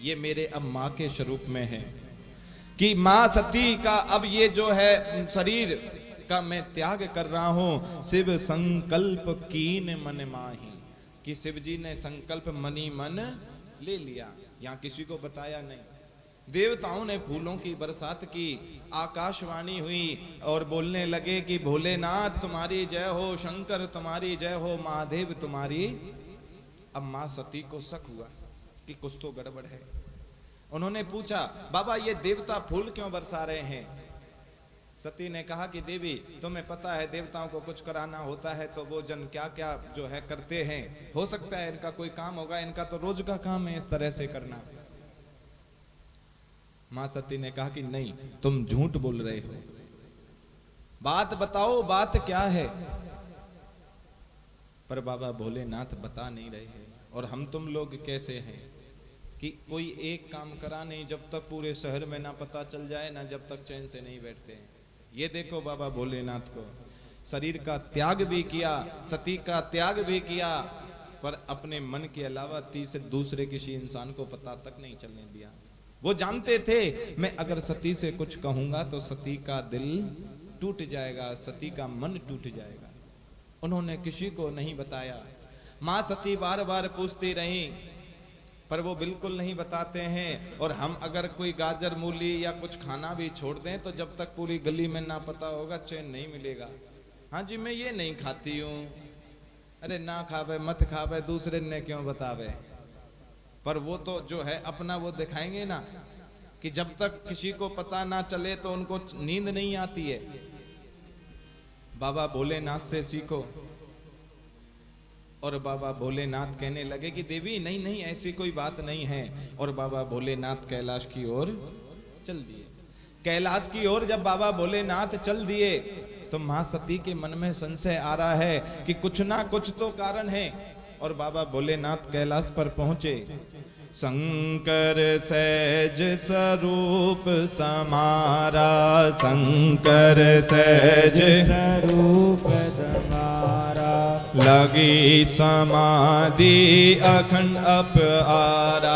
Speaker 1: ये मेरे अब माँ के स्वरूप में है। कि माँ सती का अब ये जो है शरीर का मैं त्याग कर रहा हूं। शिव संकल्प कीन मन माही, कि शिव जी ने संकल्प मनी मन ले लिया, यहां किसी को बताया नहीं। देवताओं ने फूलों की बरसात की, आकाशवाणी हुई और बोलने लगे कि भोलेनाथ तुम्हारी जय हो, शंकर तुम्हारी जय हो, महादेव तुम्हारी। अब मां सती को शक हुआ कि कुछ तो गड़बड़ है। उन्होंने पूछा, बाबा ये देवता फूल क्यों बरसा रहे हैं? सती ने कहा कि देवी तुम्हें पता है देवताओं को कुछ कराना होता है तो वो जन क्या क्या जो है करते हैं, हो सकता है इनका कोई काम होगा, इनका तो रोज का काम है इस तरह से करना। मां सती ने कहा कि नहीं, तुम झूठ बोल रहे हो, बात बताओ, बात क्या है? पर बाबा भोलेनाथ बता नहीं रहे हैं। और हम तुम लोग कैसे हैं कि कोई एक काम करा नहीं, जब तक पूरे शहर में ना पता चल जाए ना, जब तक चैन से नहीं बैठते हैं। ये देखो बाबा भोलेनाथ को, शरीर का त्याग भी किया, सती का त्याग भी किया, पर अपने मन के अलावा दूसरे किसी इंसान को पता तक नहीं चलने दिया। वो जानते थे मैं अगर सती से कुछ कहूंगा तो सती का दिल टूट जाएगा, सती का मन टूट जाएगा। उन्होंने किसी को नहीं बताया। मां सती बार बार पूछती रही, पर वो बिल्कुल नहीं बताते हैं। और हम अगर कोई गाजर मूली या कुछ खाना भी छोड़ दें तो जब तक पूरी गली में ना पता होगा चैन नहीं मिलेगा। हाँ जी मैं ये नहीं खाती हूँ, अरे ना खावे मत खावे, दूसरे ने क्यों बतावे। पर वो तो जो है अपना वो दिखाएंगे ना, कि जब तक किसी को पता ना चले तो उनको नींद नहीं आती है। बाबा भोलेनाथ से सीखो। और बाबा भोलेनाथ कहने लगे कि देवी नहीं नहीं ऐसी कोई बात नहीं है। और बाबा भोलेनाथ कैलाश की ओर चल दिए। कैलाश की ओर जब बाबा भोलेनाथ चल दिए तो मां सती के मन में संशय आ रहा है कि कुछ ना कुछ तो कारण है। और बाबा भोलेनाथ कैलाश पर पहुंचे। शंकर सहज स्वरूप समारा, शंकर सहज
Speaker 2: स्वरूप समारा,
Speaker 1: लगी समाधि अखंड अपारा,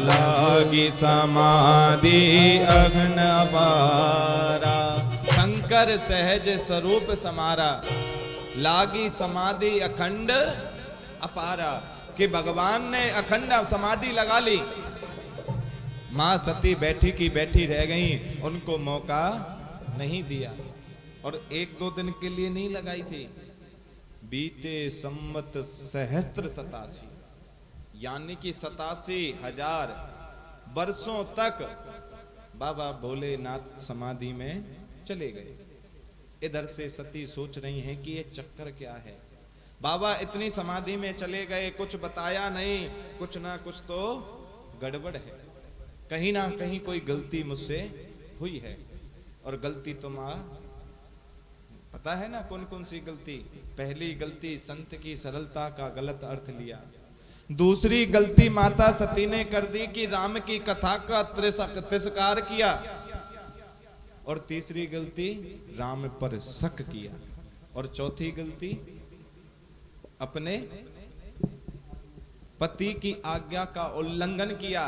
Speaker 1: लगी समाधि अखंड अपारा। शंकर सहज स्वरूप समारा, लागी समाधि अखंड अपारा, कि भगवान ने अखंड समाधि लगा ली। मां सती बैठी की बैठी रह गई, उनको मौका नहीं दिया। और एक दो दिन के लिए नहीं लगाई थी, बीते संवत सहस्त्र 87, यानी कि 87,000 वर्षों तक बाबा भोलेनाथ समाधि में चले गए। इधर से सती सोच रही हैं कि ये चक्कर क्या है, बाबा इतनी समाधि में चले गए, कुछ बताया नहीं, कुछ ना कुछ तो गड़बड़ है, कहीं ना कहीं कोई गलती मुझसे हुई है। और गलती तो मां पता है ना कौन कौन सी गलती। पहली गलती संत की सरलता का गलत अर्थ लिया। दूसरी गलती माता सती ने कर दी कि राम की कथा का तिरस्कार किया। और तीसरी गलती राम पर शक किया। और चौथी गलती अपने पति की आज्ञा का उल्लंघन किया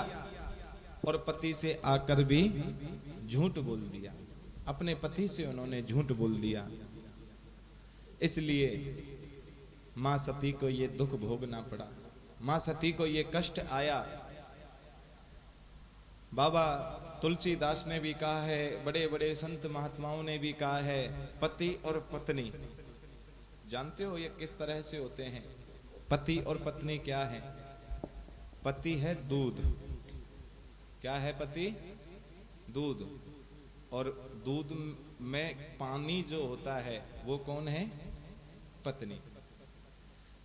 Speaker 1: और पति से आकर भी झूठ बोल दिया। अपने पति से उन्होंने झूठ बोल दिया। इसलिए मां सती को ये दुख भोगना पड़ा, मां सती को ये कष्ट आया। बाबा तुलसीदास ने भी कहा है, बड़े बड़े संत महात्माओं ने भी कहा है, पति और पत्नी, जानते हो ये किस तरह से होते हैं? पति और पत्नी क्या है? पति है दूध। क्या है पति? दूध। और दूध में पानी जो होता है वो कौन है? पत्नी।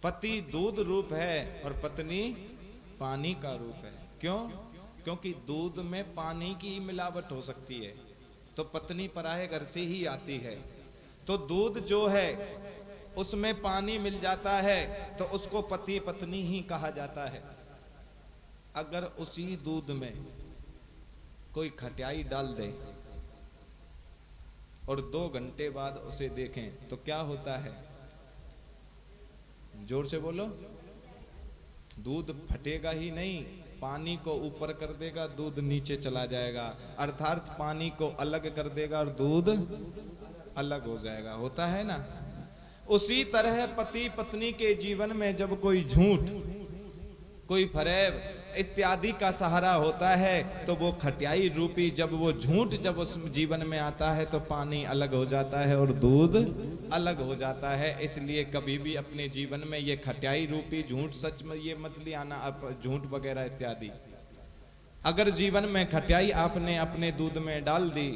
Speaker 1: पति दूध रूप है और पत्नी पानी का रूप है। क्यों? क्योंकि दूध में पानी की मिलावट हो सकती है, तो पत्नी पराये घर से ही आती है। तो दूध जो है उसमें पानी मिल जाता है तो उसको पति पत्नी ही कहा जाता है। अगर उसी दूध में कोई खटाई डाल दे और 2 घंटे बाद उसे देखें तो क्या होता है? जोर से बोलो। दूध फटेगा ही नहीं, पानी को ऊपर कर देगा, दूध नीचे चला जाएगा, अर्थात पानी को अलग कर देगा और दूध अलग हो जाएगा। होता है ना? उसी तरह पति पत्नी के जीवन में जब कोई झूठ, कोई फरेब इत्यादि का सहारा होता है तो वो खटाई रूपी जब वो झूठ जब उस जीवन में आता है तो पानी अलग हो जाता है और दूध अलग हो जाता है। इसलिए कभी भी अपने जीवन में ये खटाई रूपी झूठ, सच में ये मत ले आना झूठ वगैरह इत्यादि। अगर जीवन में खटाई आपने अपने दूध में डाल दी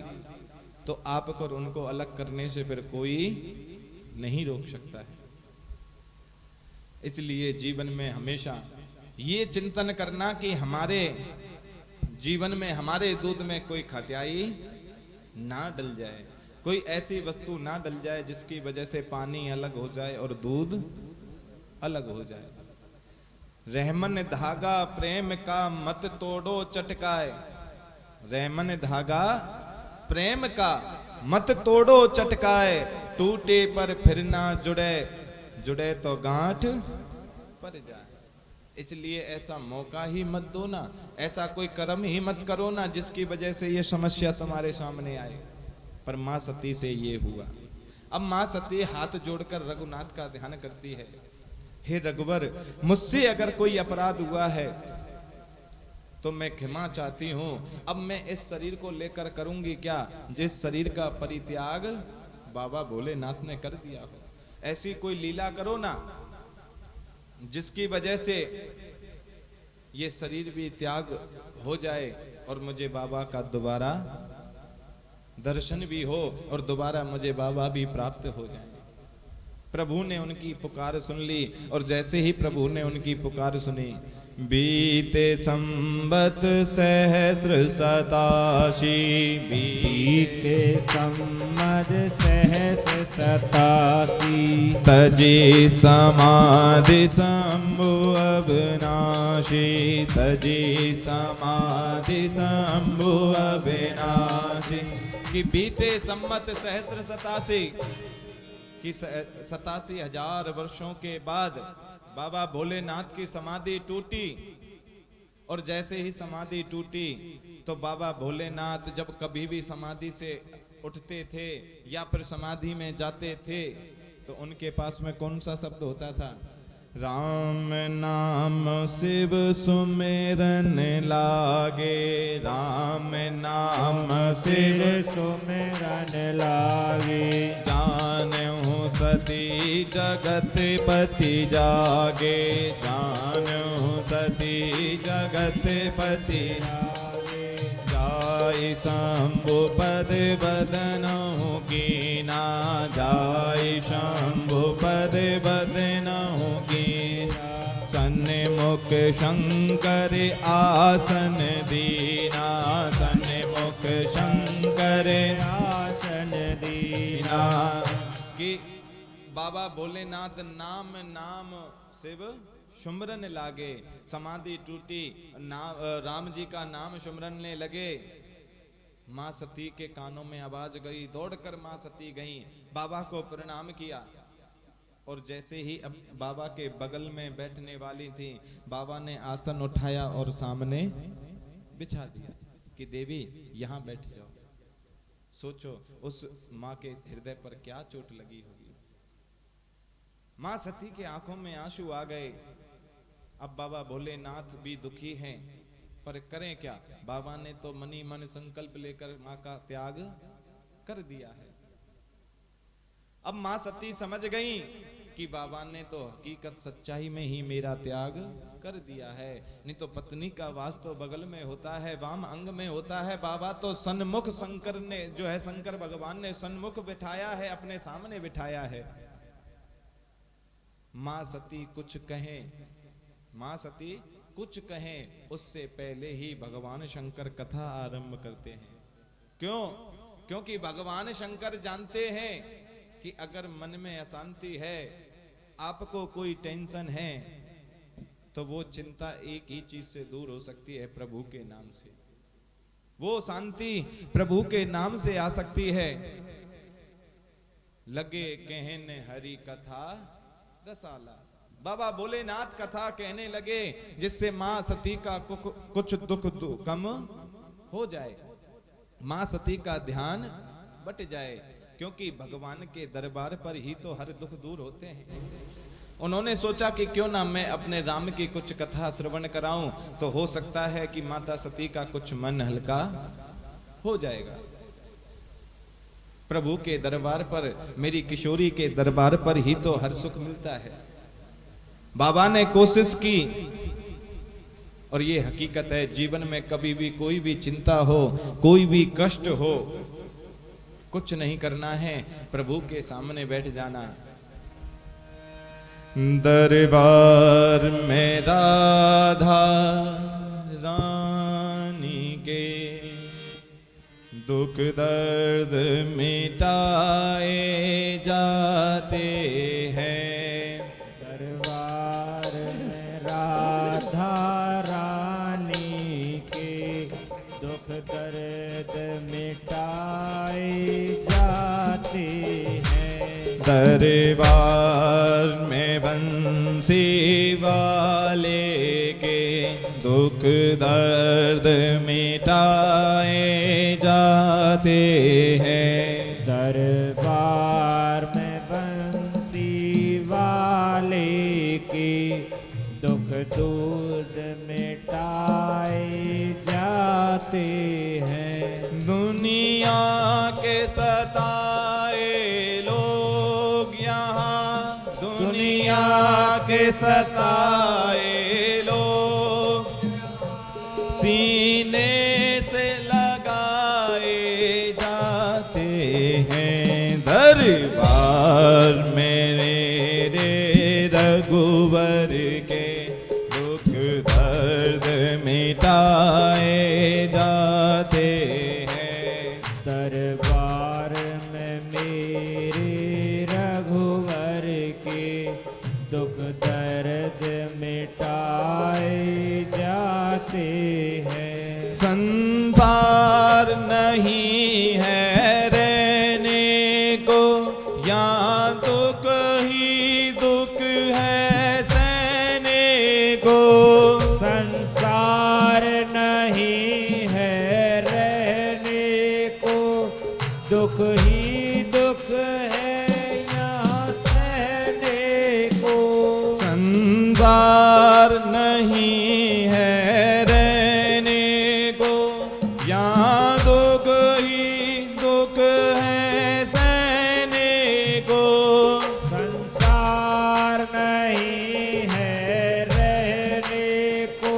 Speaker 1: तो आपको उनको अलग करने से फिर कोई नहीं रोक सकता है। इसलिए जीवन में हमेशा ये चिंतन करना कि हमारे जीवन में, हमारे दूध में कोई खटाई ना डल जाए, कोई ऐसी वस्तु ना डल जाए जिसकी वजह से पानी अलग हो जाए और दूध अलग हो जाए। रहमन धागा प्रेम का मत तोड़ो चटकाए, रहमन धागा प्रेम का मत तोड़ो चटकाए, टूटे पर फिर ना जुड़े, जुड़े तो गांठ पर जाए। इसलिए ऐसा मौका ही मत दो ना, ऐसा कोई कर्म ही मत करो ना जिसकी वजह से ये समस्या तुम्हारे सामने आए। पर मां सती से ये हुआ। अब मां सती हाथ जोड़कर रघुनाथ का ध्यान करती है, हे रघुवर, मुझसे अगर कोई अपराध हुआ है तो मैं क्षमा चाहती हूं। अब मैं इस शरीर को लेकर करूंगी क्या जिस शरीर का परित्याग बाबा भोलेनाथ ने कर दिया हो। ऐसी कोई लीला करो ना जिसकी वजह से ये शरीर भी त्याग हो जाए और मुझे बाबा का दोबारा दर्शन भी हो और दोबारा मुझे बाबा भी प्राप्त हो जाए। प्रभु ने उनकी पुकार सुन ली और जैसे ही प्रभु ने उनकी पुकार सुनी, बीते संबत सहस्त्र सतासी,
Speaker 2: बीते संवत सहस्र सतासी,
Speaker 1: तजी समाधि शंभु अविनाशी, तजी समाधि शंभु अविनाशी। कि बीते संवत सहस्त्र सतासी कि 87,000 वर्षों के बाद बाबा भोलेनाथ की समाधि टूटी और जैसे ही समाधि टूटी तो बाबा भोलेनाथ जब कभी भी समाधि से उठते थे या फिर समाधि में जाते थे तो उनके पास में कौन सा शब्द होता था? राम नाम शिव सुमेरन लागे, राम नाम शिव
Speaker 2: सुमेरन लागे,
Speaker 1: जानहु सती जगत पति जागे, जानहु सती जगत पति जागे, जाय शंभु पद बदनहु कीना, जाय शंभु पद बदनहु कीना, सन्मुख शंकर आसन दीना, सन्मुख शंकर
Speaker 2: आसन दीना।
Speaker 1: कि बाबा भोलेनाथ नाम नाम शिव सुमरन लागे, समाधि टूटी, राम जी का नाम सुमरनने लगे। मां सती के कानों में आवाज गई, दौड़कर मां सती गई, बाबा को प्रणाम किया और जैसे ही अब बाबा के बगल में बैठने वाली थी, बाबा ने आसन उठाया और सामने बिछा दिया कि देवी यहां बैठ जाओ। सोचो उस मां के हृदय पर क्या चोट लगी होगी। मां सती के आंखों में आंसू आ गए। अब बाबा भोलेनाथ भी दुखी हैं, पर करें क्या? बाबा ने तो मनी मन संकल्प लेकर मां का त्याग कर दिया है। अब मां सती समझ गई कि बाबा ने तो हकीकत सच्चाई में ही मेरा त्याग कर दिया है, नहीं तो पत्नी का वास तो बगल में होता है, वाम अंग में होता है। बाबा तो सन्मुख शंकर ने जो है, शंकर भगवान ने सन्मुख बिठाया है, अपने सामने बिठाया है। मां सती कुछ कहें, मां सती कुछ कहें उससे पहले ही भगवान शंकर कथा आरंभ करते हैं। क्यों? क्योंकि भगवान शंकर जानते हैं कि अगर मन में अशांति है, आपको कोई टेंशन है, तो वो चिंता एक ही चीज से दूर हो सकती है, प्रभु के नाम से। वो शांति प्रभु के नाम से आ सकती है। लगे कहने हरि कथा रसाला, बाबा भोलेनाथ कथा कहने लगे, जिससे मां सती का कुछ दुख कम हो जाए, मां सती का ध्यान बट जाए, क्योंकि भगवान के दरबार पर ही तो हर दुख दूर होते हैं। उन्होंने सोचा कि क्यों ना मैं अपने राम की कुछ कथा श्रवण कराऊं, तो हो सकता है कि माता सती का कुछ मन हल्का हो जाएगा। प्रभु के दरबार पर, मेरी किशोरी के दरबार पर ही तो हर सुख मिलता है। बाबा ने कोशिश की, और ये हकीकत है, जीवन में कभी भी कोई भी चिंता हो, कोई भी कष्ट हो, कुछ नहीं करना है, प्रभु के सामने बैठ जाना। दरबार में राधा रानी के दुख दर्द मिटाए जाते हैं।
Speaker 2: दरबार में राधा रानी के दुख दर्द मिटाए जाते हैं।
Speaker 1: दरबार में बंसी वाले के दुख दर्द मिटाए जाते हैं।
Speaker 2: दरबार में बंसी वाले के दुख दर्द मिटाए जाते हैं।
Speaker 1: दुनिया के सताए लोग यहाँ, दुनिया के सताए लोग सीने से लगाए जाते हैं। दरबार मेरे रघुवर के दुख दर्द मिटाए जाते हैं।
Speaker 2: दरबार में मेरे रघुवर के दुख दर्द मिटाए जाते हैं।
Speaker 1: संसार नहीं है रहने को, यहाँ दुख ही दुख है सहने को।
Speaker 2: संसार नहीं है रहने को, दुख ही दुख है यहाँ सहने को।
Speaker 1: संसार नहीं है रहने को, यहाँ दुख ही दुख है सहने को।
Speaker 2: संसार नहीं है रहने को,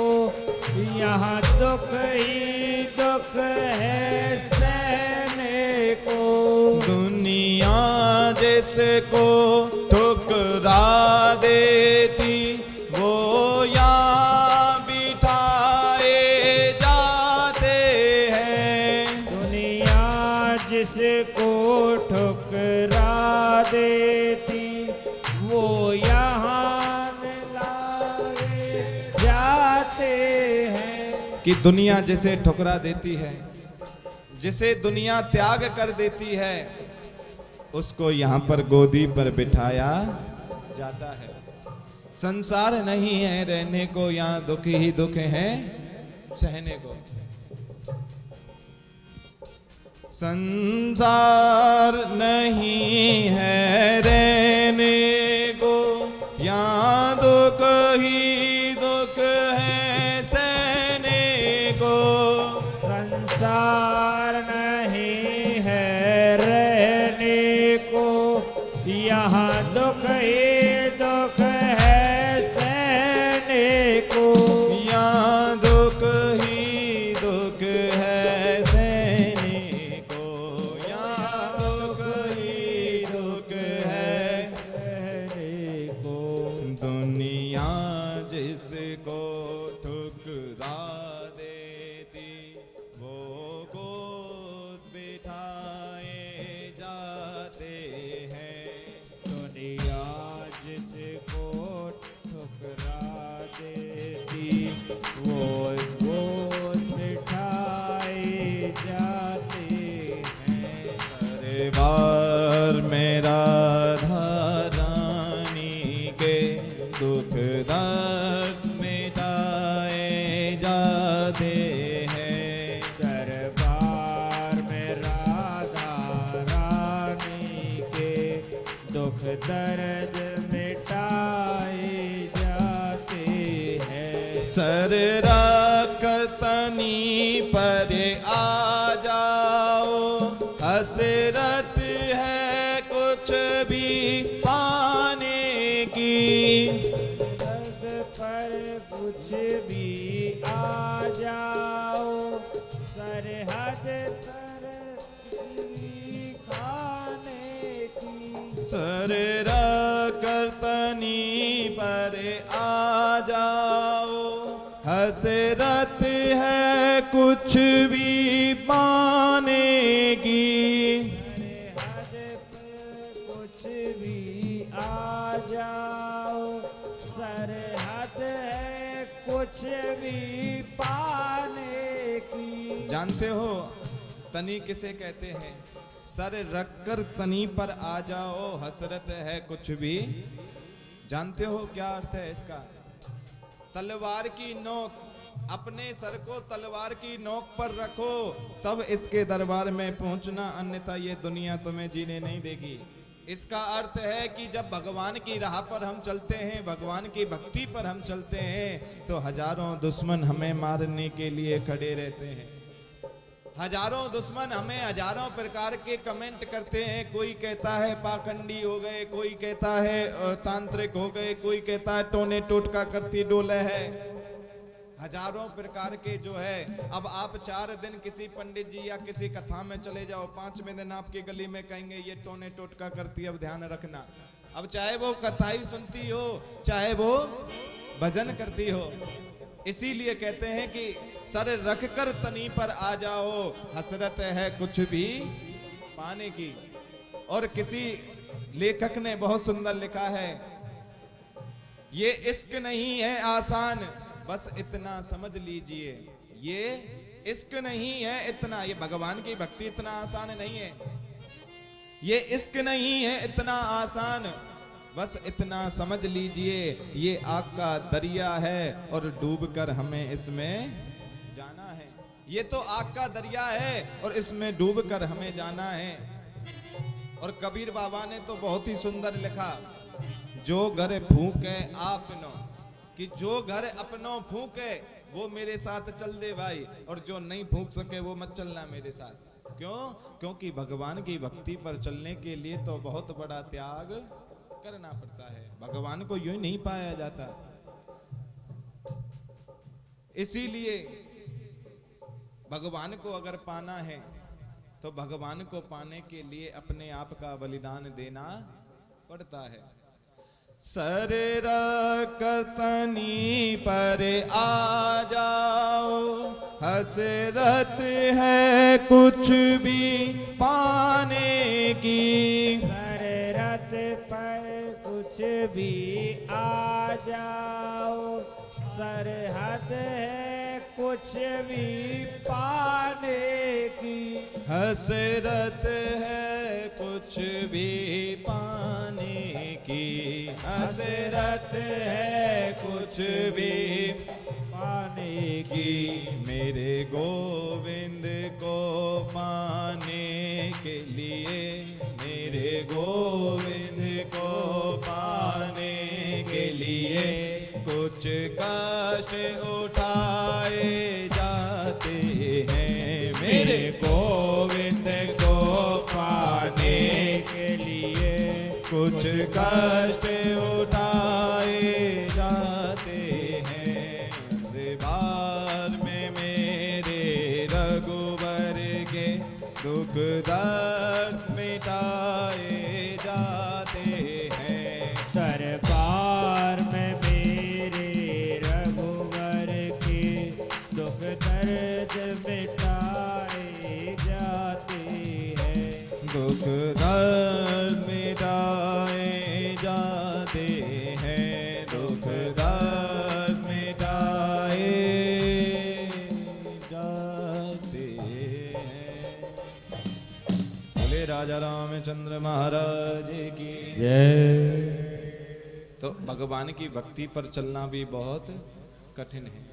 Speaker 2: यहाँ दुख ही दुख है सहने को।
Speaker 1: दुनिया जिसको ठुकरा देती, वो यहाँ बिठाए जाते हैं।
Speaker 2: दुनिया जिसको ठुकरा देती, वो यहाँ मिलाए जाते हैं।
Speaker 1: कि दुनिया जिसे ठुकरा देती है, जिसे दुनिया त्याग कर देती है, उसको यहाँ पर गोदी पर बिठाया जाता है। संसार नहीं है रहने को, यहाँ दुख ही दुख है सहने को। संसार नहीं है रहने को, यहाँ दुख ही दुख है सहने को।
Speaker 2: संसार नहीं है रहने को, यहाँ दुख ही दुख है सहने को।
Speaker 1: यहाँ दुख ही दुख है सहने को, यहाँ दुख ही दुख है
Speaker 2: सहने को।
Speaker 1: दुनिया जिसको ठुकरा देती, वो गोद बिठाए जाते हैं। जाते हैं।
Speaker 2: दरबार में राधा रानी के दुख दर्द मिटाए जाते हैं।
Speaker 1: सर रख कर तनी पर आ जाओ, हसरत है कुछ भी पाने की।
Speaker 2: दर्द पर कुछ भी आ जाओ, सरहद तरसी खाने की।
Speaker 1: सर रख कर तनी पर आ जाओ, हसरत है कुछ भी पाने की।
Speaker 2: सरहद पर कुछ भी आ जाओ, सरहद है कुछ भी पाने की।
Speaker 1: जानते हो तनी किसे कहते हैं? सर रख कर तनी पर आ जाओ, हसरत है कुछ भी। जानते हो क्या अर्थ है इसका? तलवार की नोक, अपने सर को तलवार की नोक पर रखो तब इसके दरबार में पहुंचना, अन्यथा ये दुनिया तुम्हें जीने नहीं देगी। इसका अर्थ है कि जब भगवान की राह पर हम चलते हैं, भगवान की भक्ति पर हम चलते हैं, तो हजारों दुश्मन हमें मारने के लिए खड़े रहते हैं। हजारों दुश्मन हमें हजारों प्रकार के कमेंट करते हैं। कोई कहता है पाखंडी हो गए, कोई कहता है तांत्रिक हो गए, कोई कहता है टोने टोटका करती डोले है। हजारों प्रकार के जो है। अब आप 4 दिन किसी पंडित जी या किसी कथा में चले जाओ, 5वें दिन आपकी गली में कहेंगे ये टोने टोटका करती है, अब ध्यान रखना। अब चाहे वो कथा ही सुनती हो, चाहे वो भजन करती हो। इसीलिए कहते हैं कि सर रख कर तनी पर आ जाओ, हसरत है कुछ भी पाने की। और किसी लेखक ने बहुत सुंदर लिखा है, ये इश्क नहीं है आसान, बस इतना समझ लीजिए। ये इश्क नहीं है इतना, ये भगवान की भक्ति इतना आसान नहीं है। ये इश्क नहीं है इतना आसान, बस इतना समझ लीजिए। ये आग का दरिया है और डूबकर हमें इसमें जाना है। ये तो आग का दरिया है और इसमें डूबकर हमें जाना है। और कबीर बाबा ने तो बहुत ही सुंदर लिखा, जो घर फूके आपनो, कि जो घर अपनों फूके वो मेरे साथ चल दे भाई, और जो नहीं फूक सके वो मत चलना मेरे साथ। क्यों? क्योंकि भगवान की भक्ति पर चलने के लिए तो बहुत बड़ा त्याग करना पड़ता है। भगवान को यूं ही नहीं पाया जाता। इसीलिए भगवान को अगर पाना है तो भगवान को पाने के लिए अपने आप का बलिदान देना पड़ता है। सर रख तनी पर आ जाओ, हसरत है कुछ भी पाने की।
Speaker 2: सरहद पर कुछ भी आ जाओ, सरहद है कुछ भी पाने की।
Speaker 1: हसरत है कुछ भी पाने की, हसरत है कुछ भी
Speaker 2: पाने
Speaker 1: की। मेरे गोविंद को पाने के लिए, मेरे गोविंद को पाने के लिए कुछ कष्ट उठाए जाते हैं। मेरे गोविंद को पाने के लिए कुछ कष्ट उठाए जाते हैं। दरबार में मेरे रघुवर के दुख दर्द मिटाए जाते हैं।
Speaker 2: दरबार में मेरे रघुवर के दुख दर्द मिटाए जाते हैं।
Speaker 1: दुख दर्द मिटाए जाते हैं, दुख दर्द मिटाए जाते हैं। बोले राजा रामचंद्र महाराज की
Speaker 2: जय।
Speaker 1: तो भगवान की भक्ति पर चलना भी बहुत कठिन है।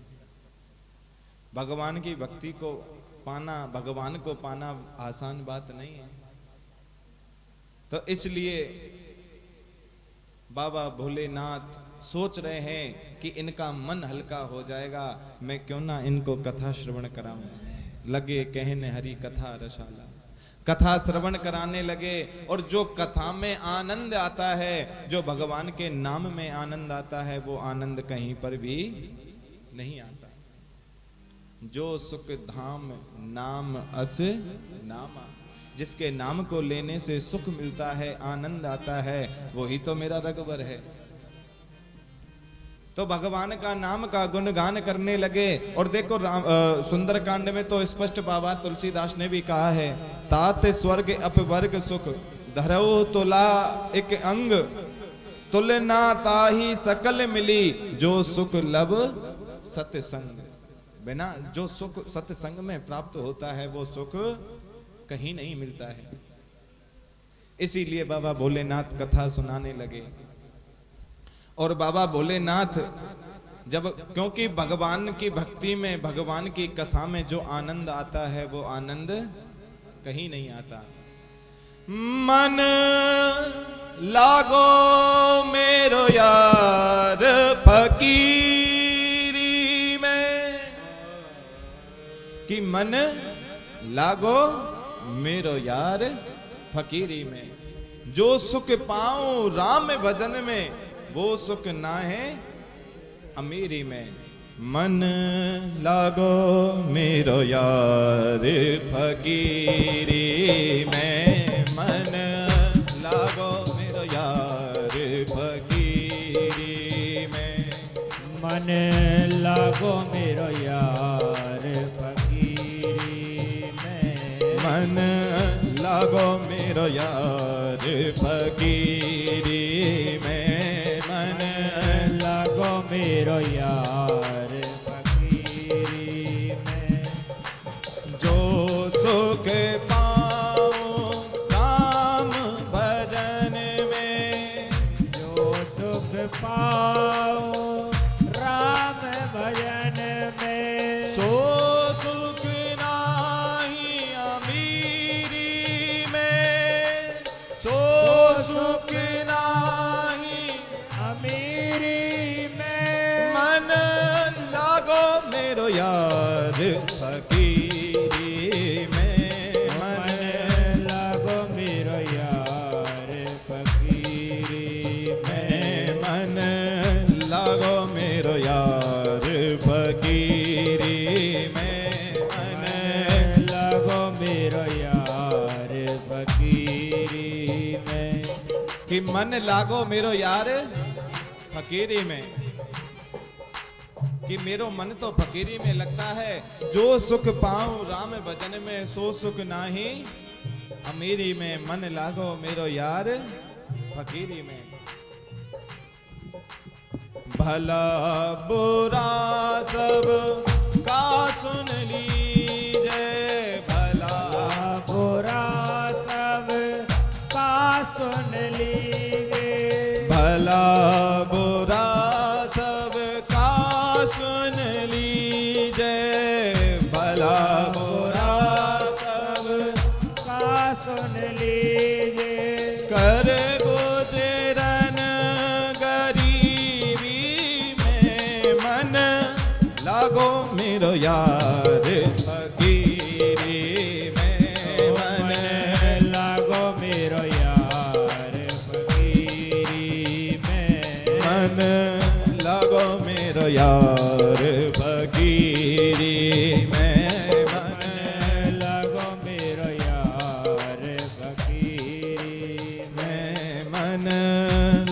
Speaker 1: भगवान की भक्ति को पाना, भगवान को पाना आसान बात नहीं है। तो इसलिए बाबा भोलेनाथ सोच रहे हैं कि इनका मन हल्का हो जाएगा, मैं क्यों ना इनको कथा श्रवण कराऊं। लगे कहने हरि कथा रसाला, कथा श्रवण कराने लगे। और जो कथा में आनंद आता है, जो भगवान के नाम में आनंद आता है, वो आनंद कहीं पर भी नहीं आता। जो सुख धाम नाम अस नामा, जिसके नाम को लेने से सुख मिलता है, आनंद आता है, वही तो मेरा रघुवर है। तो भगवान का नाम का गुणगान करने लगे। और देखो सुंदरकांड में तो स्पष्ट बाबा तुलसीदास ने भी कहा है, तात स्वर्ग अपवर्ग सुख धरो तुला एक अंग, तुलना ताही सकल मिली जो सुख लब सत्संग। बिना जो सुख सत्संग में प्राप्त होता है, वो सुख कहीं नहीं मिलता है। इसीलिए बाबा भोलेनाथ कथा सुनाने लगे। और बाबा भोलेनाथ जब, क्योंकि भगवान की भक्ति में, भगवान की कथा में जो आनंद आता है, वो आनंद कहीं नहीं आता। मन लागो मेरो यार फकीरी में, कि मन लागो मेरो यार फकीरी में। जो सुख पाऊं राम भजन में, वो सुख ना है अमीरी में। मन लागो मेरो यार फकीरी में, मन लागो मेरो यार फकीरी में।
Speaker 2: मन लागो मेरो यार फकीरी में,
Speaker 1: मन लागो मेरो यार फकीरी में।
Speaker 2: मेरो यार फकीरी में।
Speaker 1: जो सुख पाऊं राम भजन में,
Speaker 2: जो सुख पाऊं राम भजन में,
Speaker 1: सो सुख नाही अमीरी में, सो सुख नाही
Speaker 2: अमीरी
Speaker 1: मन लागो मेरो यार फकीरी में। मन
Speaker 2: लागो मेरो यार फकीरी में,
Speaker 1: मन लागो मेरो यार फकीरी में। मन
Speaker 2: लागो मेरो यार फकीरी में।
Speaker 1: कि मन लागो मेरो यार फकीरी में, कि मेरो मन तो फकीरी में लगता है। जो सुख पाऊं राम भजन में, सो सुख नाही अमीरी में। मन लागो मेरो यार फकीरी में। भला बुरा सब का सुन लीजिए, भला
Speaker 2: बुरा सब का सुन लीजिए,
Speaker 1: भला बुरा सब का सुन लीजिए, भला बुरा सब
Speaker 2: का सुन लीजिए।
Speaker 1: कर गुजरन गरीबी में, मन लागो मेरो यार फकीरी में। मन
Speaker 2: लागो मेरो यार फकीरी में,
Speaker 1: मन लागो मेरो यार फकीरी में। मन
Speaker 2: लागो मेरो यार फकीरी
Speaker 1: में, मन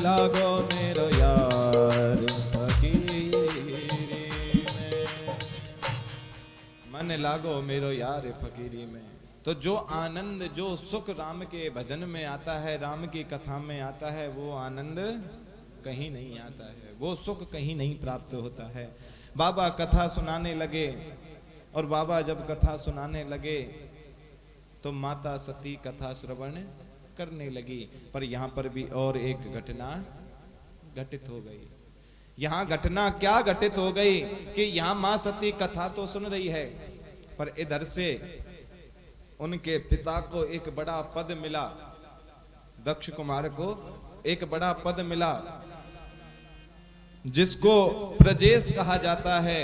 Speaker 1: लागो मेरो यार फकीरी में। मन लागो मेरो यार फकीरी में। तो जो आनंद, जो सुख राम के भजन में आता है, राम की कथा में आता है, वो आनंद कहीं नहीं आता है, वो सुख कहीं नहीं प्राप्त होता है। बाबा कथा सुनाने लगे। और बाबा जब कथा सुनाने लगे तो माता सती कथा श्रवण करने लगी। पर यहाँ पर भी और एक घटना घटित हो गई। यहां घटना क्या घटित हो गई कि यहां मां सती कथा तो सुन रही है, पर इधर से उनके पिता को एक बड़ा पद मिला, दक्ष कुमार को एक बड़ा पद मिला, जिसको प्रजेश कहा जाता है,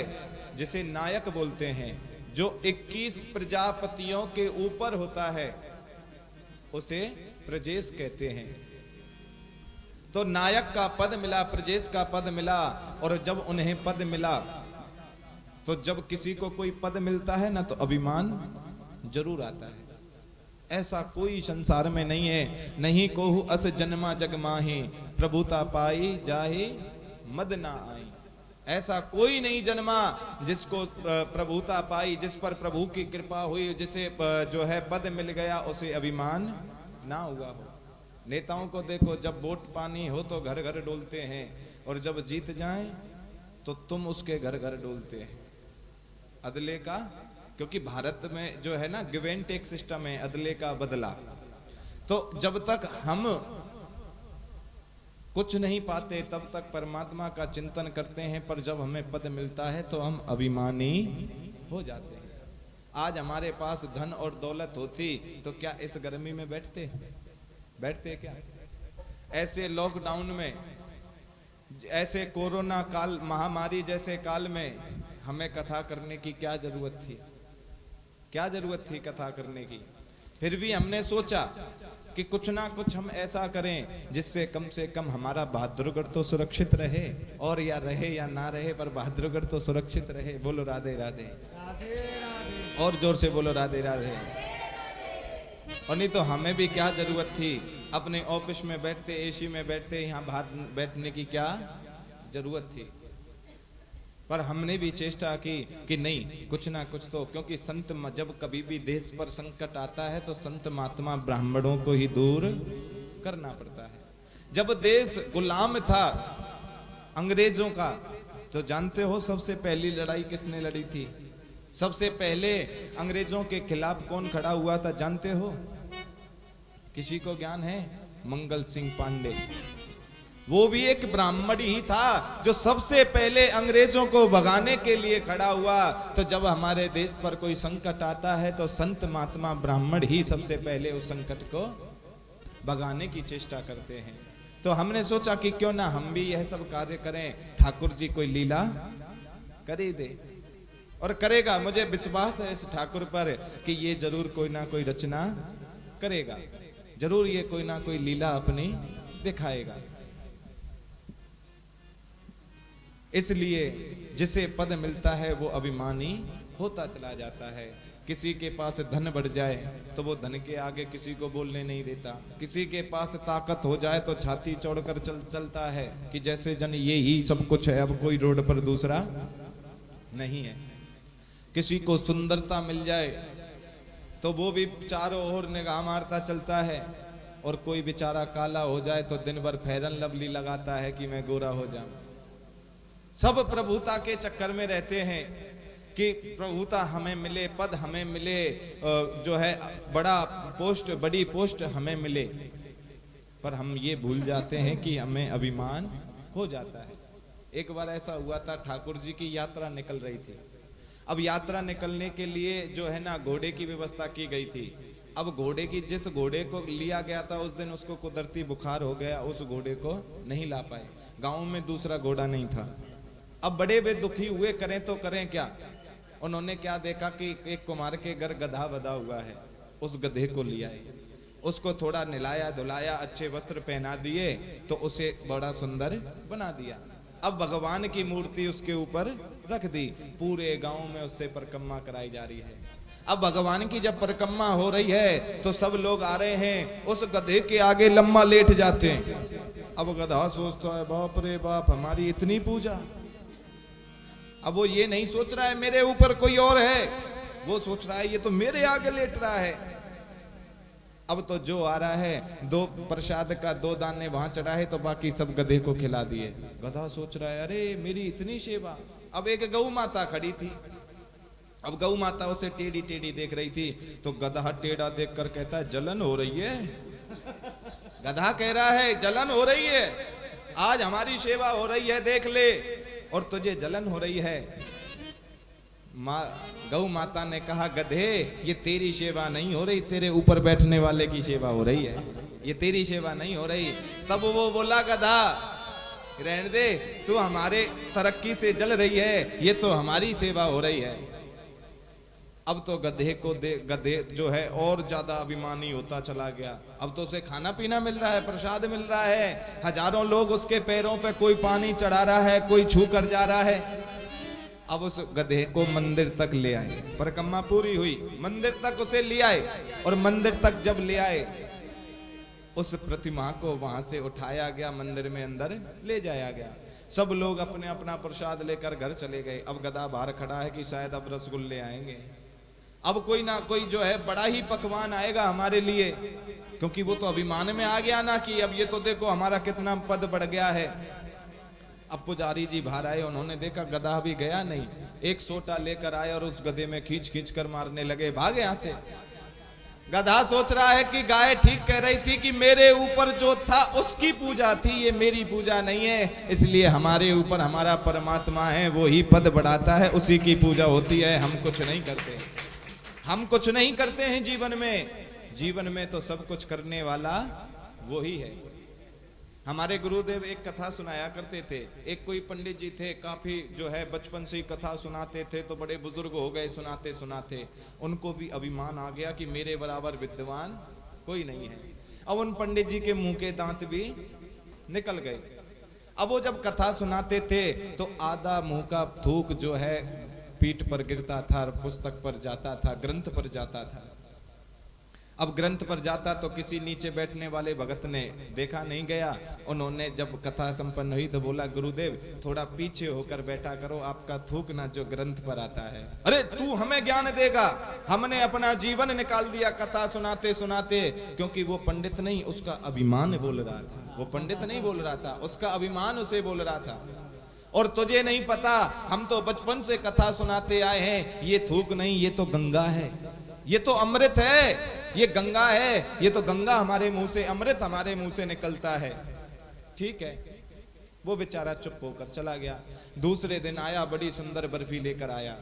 Speaker 1: जिसे नायक बोलते हैं, जो 21 प्रजापतियों के ऊपर होता है उसे प्रजेश कहते हैं। तो नायक का पद मिला, प्रजेश का पद मिला, और जब उन्हें पद मिला तो जब किसी को कोई पद मिलता है ना तो अभिमान जरूर आता है। ऐसा कोई संसार में नहीं है, नहीं कोहु अस जन्मा जग माही, प्रभुता पाई जाहि मद ना आई। ऐसा कोई नहीं जन्मा जिसको प्रभुता पाई, जिस पर प्रभु की कृपा हुई, जिसे जो है पद मिल गया, उसे अभिमान ना हुआ हो। नेताओं को देखो, जब वोट पानी हो तो घर घर डोलते हैं, और जब जीत जाएं तो तुम उसके घर घर डोलते हैं। अदले का, क्योंकि भारत में जो है ना गिव एंड टेक सिस्टम है, अदले का बदला। तो जब तक हम कुछ नहीं पाते तब तक परमात्मा का चिंतन करते हैं, पर जब हमें पद मिलता है तो हम अभिमानी हो जाते हैं। आज हमारे पास धन और दौलत होती तो क्या इस गर्मी में बैठते क्या? ऐसे लॉकडाउन में, ऐसे कोरोना काल, महामारी जैसे काल में हमें कथा करने की क्या जरूरत थी? क्या जरूरत थी कथा करने की? फिर भी हमने सोचा कि कुछ ना कुछ हम ऐसा करें जिससे कम से कम हमारा बहादुरगढ़ तो सुरक्षित रहे, और या रहे या ना रहे पर बहादुरगढ़ तो सुरक्षित रहे। बोलो राधे राधे, और जोर से बोलो राधे राधे। और नहीं तो हमें भी क्या जरूरत थी? अपने ऑफिस में बैठते, एसी में बैठते, यहाँ बाहर बैठने की क्या जरूरत थी? पर हमने भी चेष्टा की कि नहीं, कुछ ना कुछ तो, क्योंकि संत जब कभी भी देश पर संकट आता है तो संत महात्मा ब्राह्मणों को ही दूर करना पड़ता है। जब देश गुलाम था अंग्रेजों का, तो जानते हो सबसे पहली लड़ाई किसने लड़ी थी? सबसे पहले अंग्रेजों के खिलाफ कौन खड़ा हुआ था जानते हो? किसी को ज्ञान है? मंगल सिंह पांडे। वो भी एक ब्राह्मण ही था जो सबसे पहले अंग्रेजों को भगाने के लिए खड़ा हुआ। तो जब हमारे देश पर कोई संकट आता है तो संत महात्मा ब्राह्मण ही सबसे पहले उस संकट को भगाने की चेष्टा करते हैं। तो हमने सोचा कि क्यों ना हम भी यह सब कार्य करें, ठाकुर जी कोई लीला कर ही दे, और करेगा। मुझे विश्वास है इस ठाकुर पर कि ये जरूर कोई ना कोई रचना करेगा, जरूर ये कोई ना कोई लीला अपनी दिखाएगा। इसलिए जिसे पद मिलता है वो अभिमानी होता चला जाता है। किसी के पास धन बढ़ जाए तो वो धन के आगे किसी को बोलने नहीं देता। किसी के पास ताकत हो जाए तो छाती चौड़कर चलता है कि जैसे जन ये ही सब कुछ है, अब कोई रोड पर दूसरा नहीं है। किसी को सुंदरता मिल जाए तो वो भी चारों ओर निगाह मारता चलता है, और कोई बेचारा काला हो जाए तो दिन भर फेरन लवली लगाता है कि मैं गोरा हो जाऊं। सब प्रभुता के चक्कर में रहते हैं कि प्रभुता हमें मिले, पद हमें मिले, जो है बड़ा पोस्ट, बड़ी पोस्ट हमें मिले, पर हम ये भूल जाते हैं कि हमें अभिमान हो जाता है। एक बार ऐसा हुआ था, ठाकुर जी की यात्रा निकल रही थी। अब यात्रा निकलने के लिए जो है ना घोड़े की व्यवस्था की गई थी। अब घोड़े की, जिस घोड़े को लिया गया था उस दिन उसको कुदरती बुखार हो गया, उस घोड़े को नहीं ला पाए। गांव में दूसरा घोड़ा नहीं था। अब बड़े वे दुखी हुए, करें तो करें क्या। उन्होंने क्या देखा कि एक कुमार के घर गधा बधा हुआ है, उस गधे को लिया है, उसको थोड़ा नहलाया धुलाया, अच्छे वस्त्र पहना दिए तो उसे बड़ा सुंदर बना दिया। अब भगवान की मूर्ति उसके ऊपर रख दी, पूरे गांव में उससे परिक्रमा कराई जा रही है। अब भगवान की जब परिक्रमा हो रही है तो सब लोग आ रहे हैं, उस गधे के आगे लम्मा लेट जाते हैं। अब गधा सोचता है बाप रे बाप, हमारी इतनी पूजा। अब वो ये नहीं सोच रहा है मेरे ऊपर कोई और है, वो सोच रहा है ये तो मेरे आगे लेट रहा है। अब तो जो आ रहा है, दो प्रसाद का 2 दाने वहां चढ़ा है तो बाकी सब गधे को खिला दिए। गधा सोच रहा है अरे मेरी इतनी सेवा। अब एक गौ माता खड़ी थी, अब गौ माता उसे टेढ़ी टेढ़ी देख रही थी, तो गधा टेढ़ा देखकर कहता है जलन हो रही है। गधा कह रहा है जलन हो रही है। आज हमारी सेवा हो रही है देख ले, और तुझे जलन हो रही है। गौ माता ने कहा गधे, ये तेरी सेवा नहीं हो रही, तेरे ऊपर बैठने वाले की सेवा हो रही है, ये तेरी सेवा नहीं हो रही। तब वो बोला गधा रहने दे, तू हमारे तरक्की से जल रही है, ये तो हमारी सेवा हो रही है। अब तो गधे जो है और ज्यादा अभिमानी होता चला गया। अब तो उसे खाना पीना मिल रहा है, प्रसाद मिल रहा है, हजारों लोग उसके पैरों पे कोई पानी चढ़ा रहा है, कोई छू कर जा रहा है। अब उस गधे को मंदिर तक ले आए, परिक्रमा पूरी हुई, मंदिर तक उसे ले आए, और मंदिर तक जब ले आए उस प्रतिमा को वहां से उठाया गया, मंदिर में अंदर ले जाया गया। सब लोग अपने अपना प्रसाद लेकर घर चले गए। अब गधा बाहर खड़ा है कि शायद अब रसगुल्ले आएंगे, अब कोई ना कोई जो है बड़ा ही पकवान आएगा हमारे लिए, क्योंकि वो तो अभिमान में आ गया ना कि अब ये तो देखो हमारा कितना पद बढ़ गया है। अब पुजारी जी बाहर आए, उन्होंने देखा गधा भी गया नहीं, एक सोटा लेकर आए और उस गधे में खींच खींच कर मारने लगे, भागे यहाँ से। गधा सोच रहा है कि गाय ठीक कह रही थी कि मेरे ऊपर जो था उसकी पूजा थी, ये मेरी पूजा नहीं है, इसलिए हमारे ऊपर हमारा परमात्मा है, वो ही पद बढ़ाता है, उसी की पूजा होती है, हम कुछ नहीं करते। हम कुछ नहीं करते हैं जीवन में, जीवन में तो सब कुछ करने वाला वो ही है। हमारे गुरुदेव एक कथा सुनाया करते थे। एक कोई पंडित जी थे, काफी जो है बचपन से ही कथा सुनाते थे, तो बड़े बुजुर्ग हो गए सुनाते सुनाते, उनको भी अभिमान आ गया कि मेरे बराबर विद्वान कोई नहीं है। अब उन पंडित जी के मुंह के दांत भी निकल गए। अब वो जब कथा सुनाते थे तो आधा मुंह का थूक जो है पीठ पर गिरता था, पुस्तक पर जाता था, ग्रंथ पर जाता था। अब ग्रंथ पर जाता तो किसी नीचे बैठने वाले भगत ने देखा नहीं गया। उन्होंने जब कथा संपन्न हुई तो बोला गुरुदेव थोड़ा पीछे होकर बैठा करो, आपका थूक ना जो ग्रंथ पर आता है। अरे तू हमें ज्ञान देगा, हमने अपना जीवन निकाल दिया कथा सुनाते सुनाते, क्योंकि वो पंडित नहीं, उसका अभिमान बोल रहा था। वो पंडित नहीं बोल रहा था, उसका अभिमान उसे बोल रहा था। और तुझे नहीं पता, हम तो बचपन से कथा सुनाते आए हैं, ये थूक नहीं, ये तो गंगा है, ये तो अमृत है, ये गंगा है, ये तो गंगा हमारे मुंह से, अमृत हमारे मुंह से निकलता है। ठीक है, वो बेचारा चुप होकर चला गया। दूसरे दिन आया, बड़ी सुंदर बर्फी लेकर आया।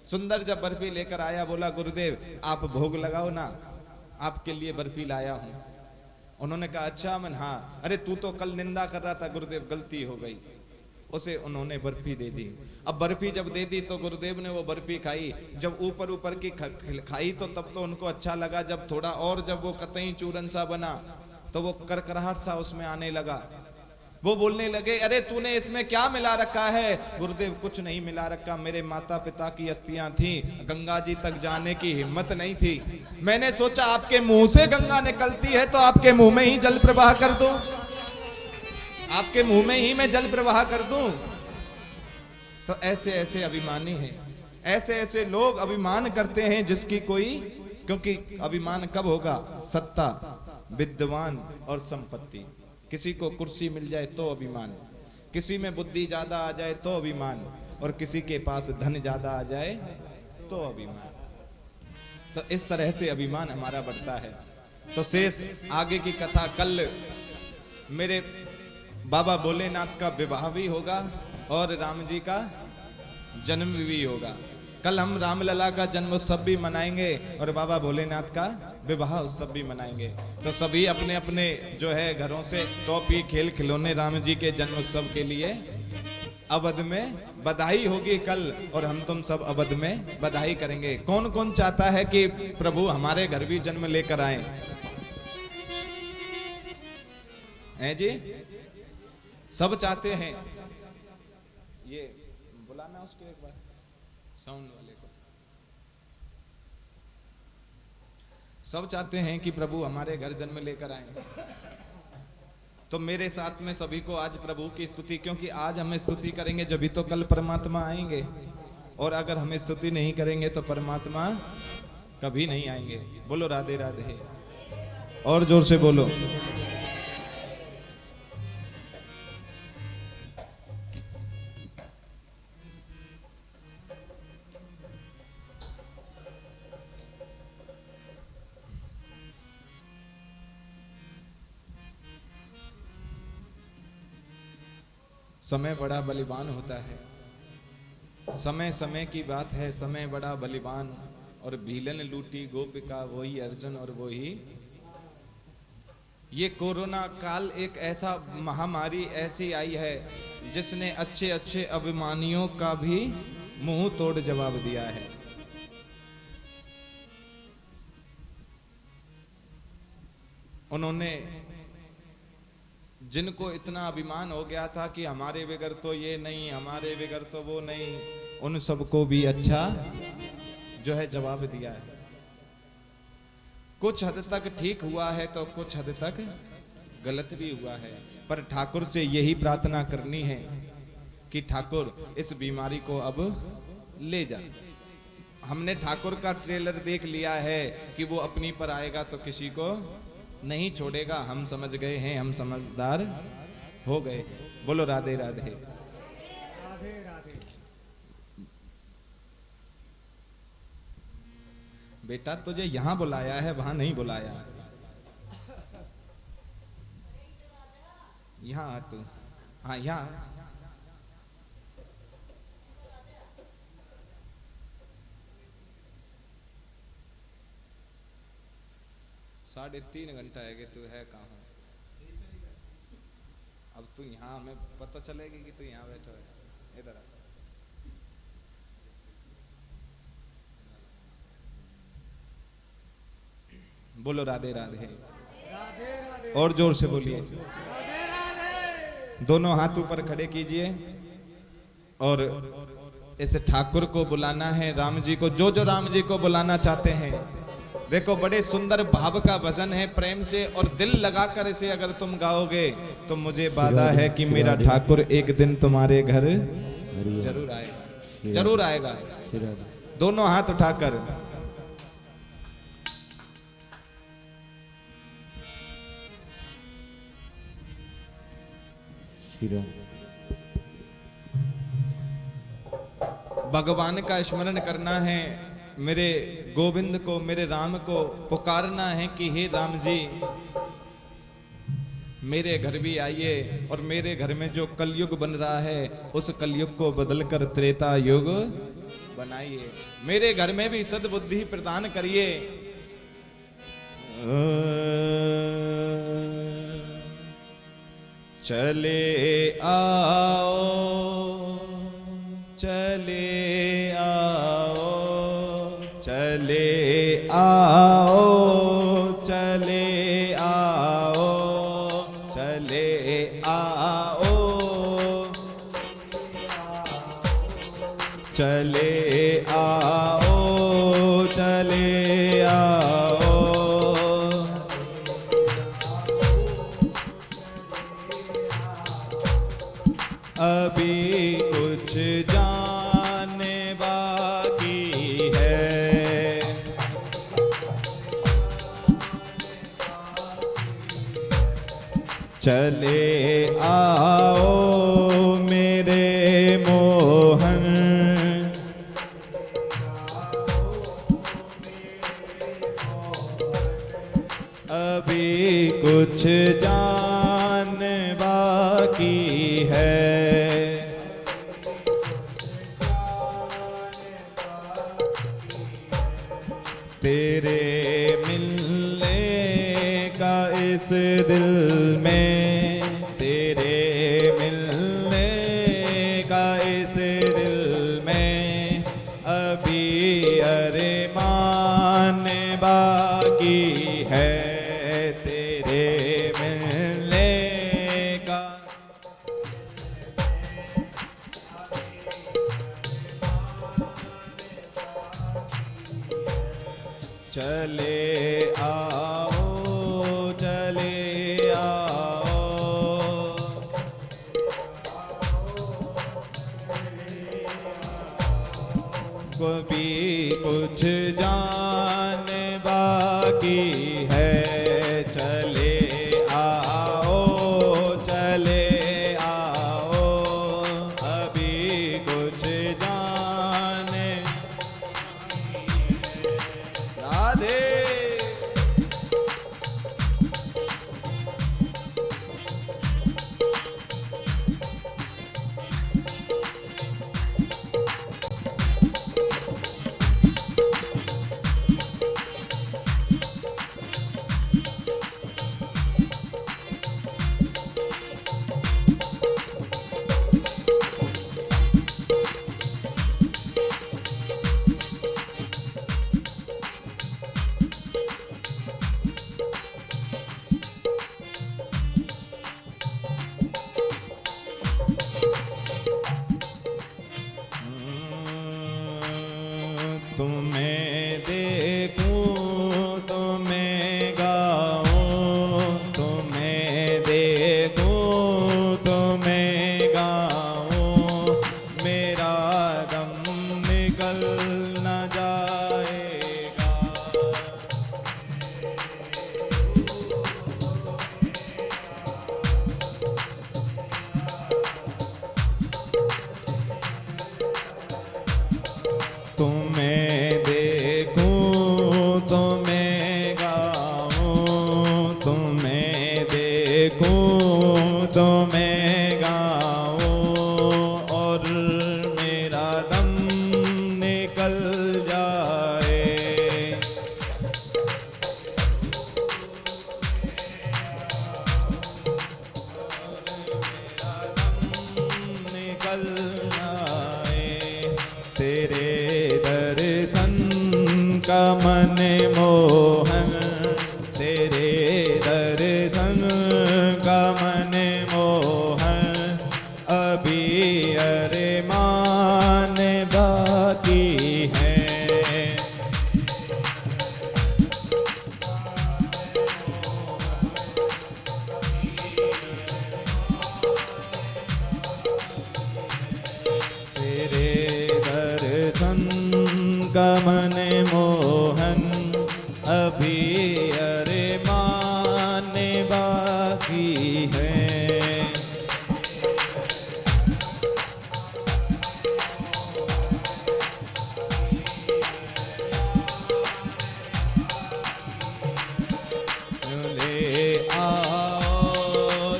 Speaker 1: सुंदर जब बर्फी लेकर आया, बोला गुरुदेव आप भोग लगाओ ना, आपके लिए बर्फी लाया हूं। उन्होंने कहा अच्छा मन, हाँ। अरे तू तो कल निंदा कर रहा था गुरुदेव, गलती हो गई। उसे उन्होंने बर्फी दे दी। अब बर्फी जब दे दी तो गुरुदेव ने वो बर्फी खाई। जब ऊपर ऊपर की खाई तो तब तो उनको अच्छा लगा, जब थोड़ा और जब वो कतई चूरन सा बना तो वो करकराहट सा उसमें आने लगा। वो बोलने लगे अरे तूने इसमें क्या मिला रखा है? गुरुदेव कुछ नहीं मिला रखा, मेरे माता पिता की अस्थियां थी, गंगा जी तक जाने की हिम्मत नहीं थी, मैंने सोचा आपके मुंह से गंगा निकलती है तो आपके मुंह में ही जल प्रवाह कर दूं, आपके मुंह में ही मैं जल प्रवाह कर दूं। तो ऐसे ऐसे अभिमानी हैं, ऐसे ऐसे लोग अभिमान करते हैं जिसकी कोई, क्योंकि अभिमान कब होगा? सत्ता, विद्वान और संपत्ति। किसी को कुर्सी मिल जाए तो अभिमान, किसी में बुद्धि ज्यादा आ जाए तो अभिमान, और किसी के पास धन ज्यादा आ जाए तो अभिमान। तो इस तरह से अभिमान हमारा बढ़ता है। तो शेष आगे की कथा, कल मेरे बाबा भोलेनाथ का विवाह भी होगा और राम जी का जन्म भी होगा। कल हम रामलला का जन्म उत्सव भी मनाएंगे और बाबा भोलेनाथ का विवाह उत्सव भी मनाएंगे। तो सभी अपने अपने जो है घरों से टॉपी, खेल खिलौने राम जी के जन्म उत्सव के लिए अवध में बधाई होगी कल, और हम तुम सब अवध में बधाई करेंगे। कौन कौन चाहता है कि प्रभु हमारे घर भी जन्म लेकर आए? हैं जी? सब चाहते हैं। ये बुलाना उसको एक बार, साउंड वाले को। सब चाहते हैं कि प्रभु हमारे घर जन्म लेकर आए। तो मेरे साथ में सभी को आज प्रभु की स्तुति, क्योंकि आज हम स्तुति करेंगे जब तो कल परमात्मा आएंगे, और अगर हम स्तुति नहीं करेंगे तो परमात्मा कभी नहीं आएंगे। बोलो राधे राधे, और जोर से बोलो। समय बड़ा बलिवान होता है। समय समय की बात है, समय बड़ा बलिवान। और भीलन लूटी गोपिका वही अर्जुन और वही। ये कोरोना काल एक ऐसा महामारी ऐसी आई है जिसने अच्छे अच्छे अभिमानियों का भी मुंह तोड़ जवाब दिया है। उन्होंने जिनको इतना अभिमान हो गया था कि हमारे बगैर तो ये नहीं, हमारे बगैर तो वो नहीं, उन सबको भी अच्छा जो है जवाब दिया है। कुछ हद तक ठीक हुआ है तो कुछ हद तक गलत भी हुआ है। पर ठाकुर से यही प्रार्थना करनी है कि ठाकुर इस बीमारी को अब ले जा। हमने ठाकुर का ट्रेलर देख लिया है कि वो अपनी पर आएगा तो किसी को नहीं छोड़ेगा। हम समझ गए हैं, हम समझदार हो गए। बोलो राधे राधे।
Speaker 2: राधे राधे।
Speaker 1: बेटा तुझे यहां बुलाया है, वहां नहीं बुलाया। यहां आ तू। हाँ यहाँ। 3.5 घंटा है कि तू है कहाँ। अब तू यहाँ, हमें पता चलेगी कि तू यहाँ बैठा है। इधर आ। बोलो राधे राधे।
Speaker 2: राधे राधे।
Speaker 1: और जोर से बोलिए।
Speaker 2: राधे राधे।
Speaker 1: दोनों हाथ ऊपर खड़े कीजिए और इस ठाकुर को बुलाना है, राम जी को, जो जो राम जी को बुलाना चाहते हैं। देखो बड़े सुंदर भाव का भजन है, प्रेम से और दिल लगाकर इसे अगर तुम गाओगे तो मुझे वादा है कि मेरा ठाकुर एक दिन तुम्हारे घर जरूर आएगा, जरूर आएगा। दोनों हाथ उठाकर भगवान का स्मरण करना है। मेरे गोविंद को, मेरे राम को पुकारना है कि हे राम जी मेरे घर भी आइए और मेरे घर में जो कलयुग बन रहा है उस कलयुग को बदलकर त्रेता युग बनाइए। मेरे घर में भी सद्बुद्धि प्रदान करिए। चले आओ, चले आओ, चले आओ, चले आओ, चले आओ, चले आओ, चले आओ। अभी कुछ जाने बाकी है, चले आओ मेरे मोहन, अभी कुछ जान बाकी है। तेरे मिलने का इस दिल में, तेरे मिलने का इस दिल में अभी अरमान बाकी है। तेरे मिलने का चले आओ, चले आओ, कभी कुछ जान बाकी है। चले आओ, चले आओ, अभी कुछ जान। राधे। तुम्हें देखूं तुम्हें गाऊं, तुम्हें देखूं तुम्हें गाऊं, मेरा दम निकल न जाएगा। तुम्हें देखूं तुम्हें गाऊं, तुम्हें देखूं तुम्हें गाऊं, और मेरा दम निकल जाए। निकल आए तेरे दर्शन का मन मोहन, तेरे दर्शन का मन मोहन, अभी अरमान बाकी है। तेरे दर्शन का मन मोहन, अभी अरमान बाकी है। चले आओ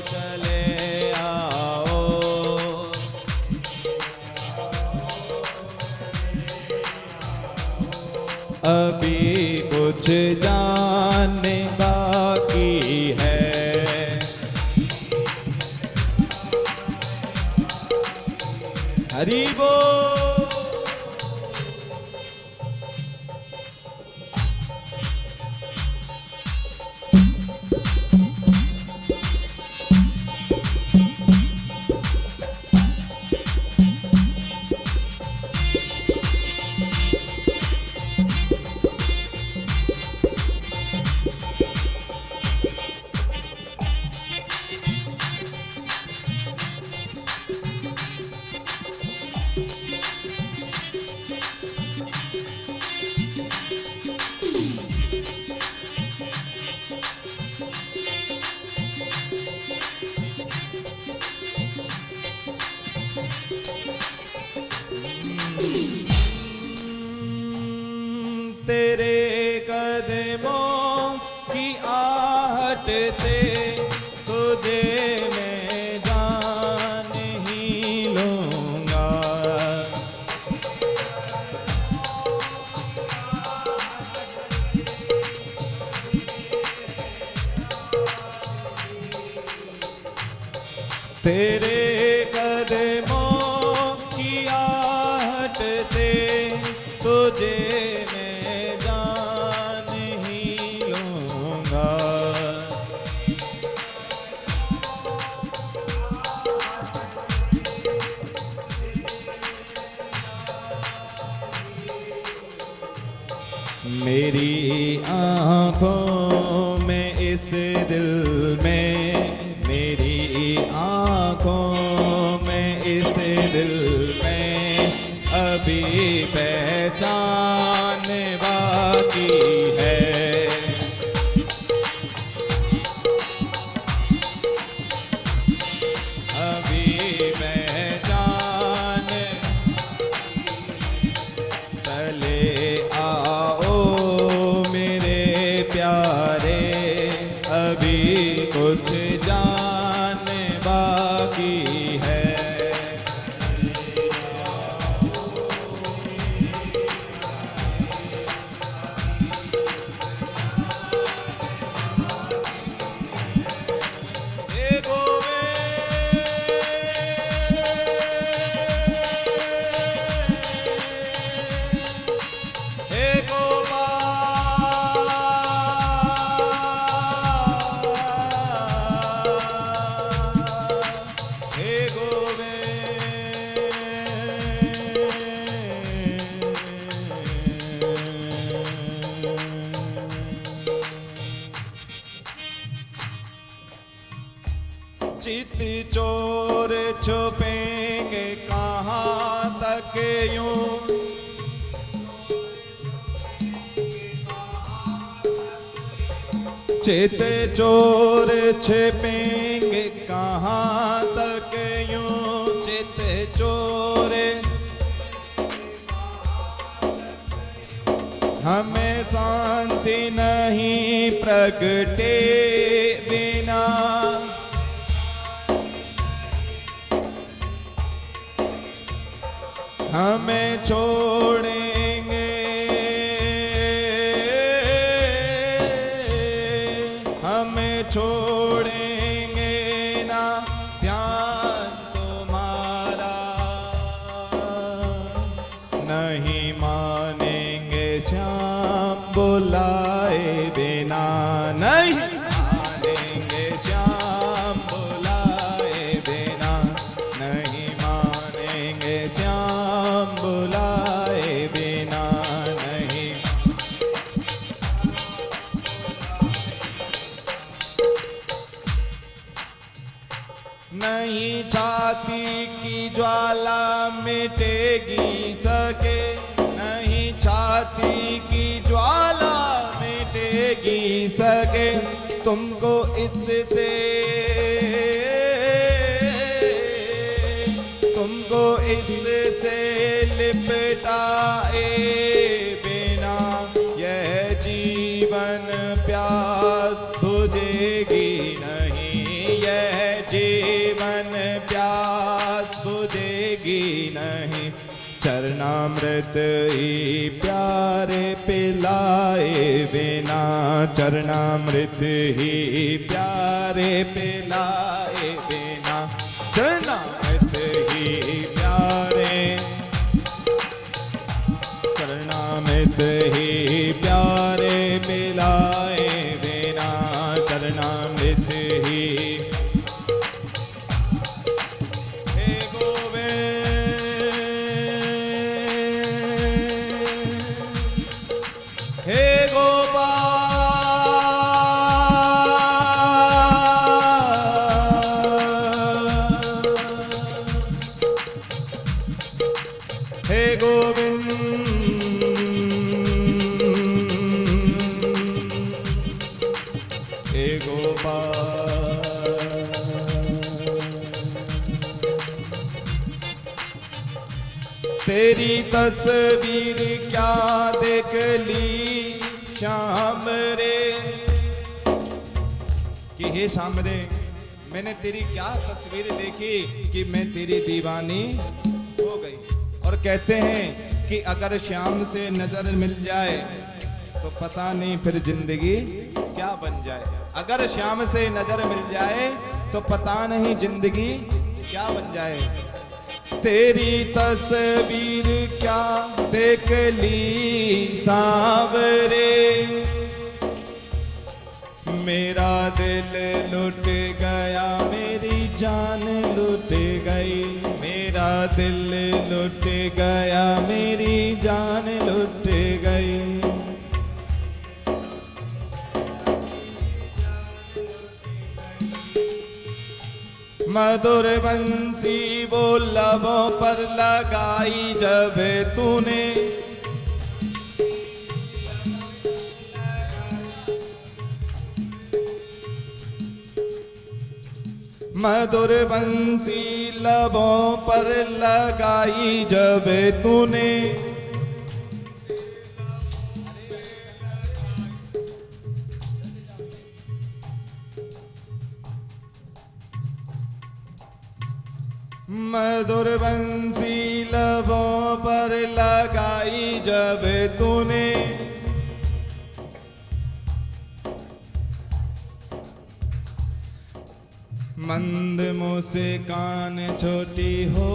Speaker 1: चले आओ, अभी कुछ जानने बाकी है। हरि बोल। तेरे कदमों की आहट से तुझे मैं जान ही लूंगा। तेरे कदमों की आहट से तुझे मैं जान ही लूंगा। मेरी आँखों में इस दिल में, मेरी आँखों में इस दिल में, अभी पहचान बाकी है। अभी पहचान। चले आओ मेरे प्यारे, अभी कुछ जान बाकी है। चित चोर छिपेंगे कहाँ तक यूं, चित चोर हमें शांति नहीं प्रगटे बिना, हमें छोड़ेंगे, हमें छोड़ेंगे ना ध्यान तुम्हारा, नहीं मानेंगे श्याम बुलाए बिना, नहीं मानेंगे श्याम बुलाए बिना, नहीं मानेंगे श्याम बुलाए बिना, नहीं। नहीं छाती की ज्वाला मिटेगी सके, नहीं छाती की ज्वाला मिटेगी सके, तुमको इससे, तुमको इससे लिपटाए बिना यह जीवन प्यास बुझेगी नहीं, यह जीवन प्यास बुझेगी नहीं, चरणामृत ही प्यारे पिलाए बिना, चरणामृत ही प्यारे पिलाए बिना, चरणामृत ही प्यारे, चरणामृत ही प्यारे पिलाए बिना, चरणामृत ही। हे गोविंद, हे गोपाल, हे गोविंद, हे गोपाल। तेरी तस्वीर क्या देख ली श्याम रे, कि हे श्याम रे मैंने तेरी क्या तस्वीर देखी कि मैं तेरी दीवानी हो गई। और कहते हैं कि अगर श्याम से नजर मिल जाए तो पता नहीं फिर जिंदगी क्या बन जाए, अगर श्याम से नजर मिल जाए तो पता नहीं जिंदगी क्या बन जाए। तेरी तस्वीर क्या देख ली सांवरे, मेरा दिल लुट गया, मेरी जान लुट गई, मेरा दिल लुट गया, मेरी जान लुट गई। मधुर बंसी वो लबों पर लगाई जब तूने, मधुर बंसी लबों पर लगाई जब तूने, मधुर बंसी लबों पर लगाई जब तूने, मंद मुस्कान छोटी हो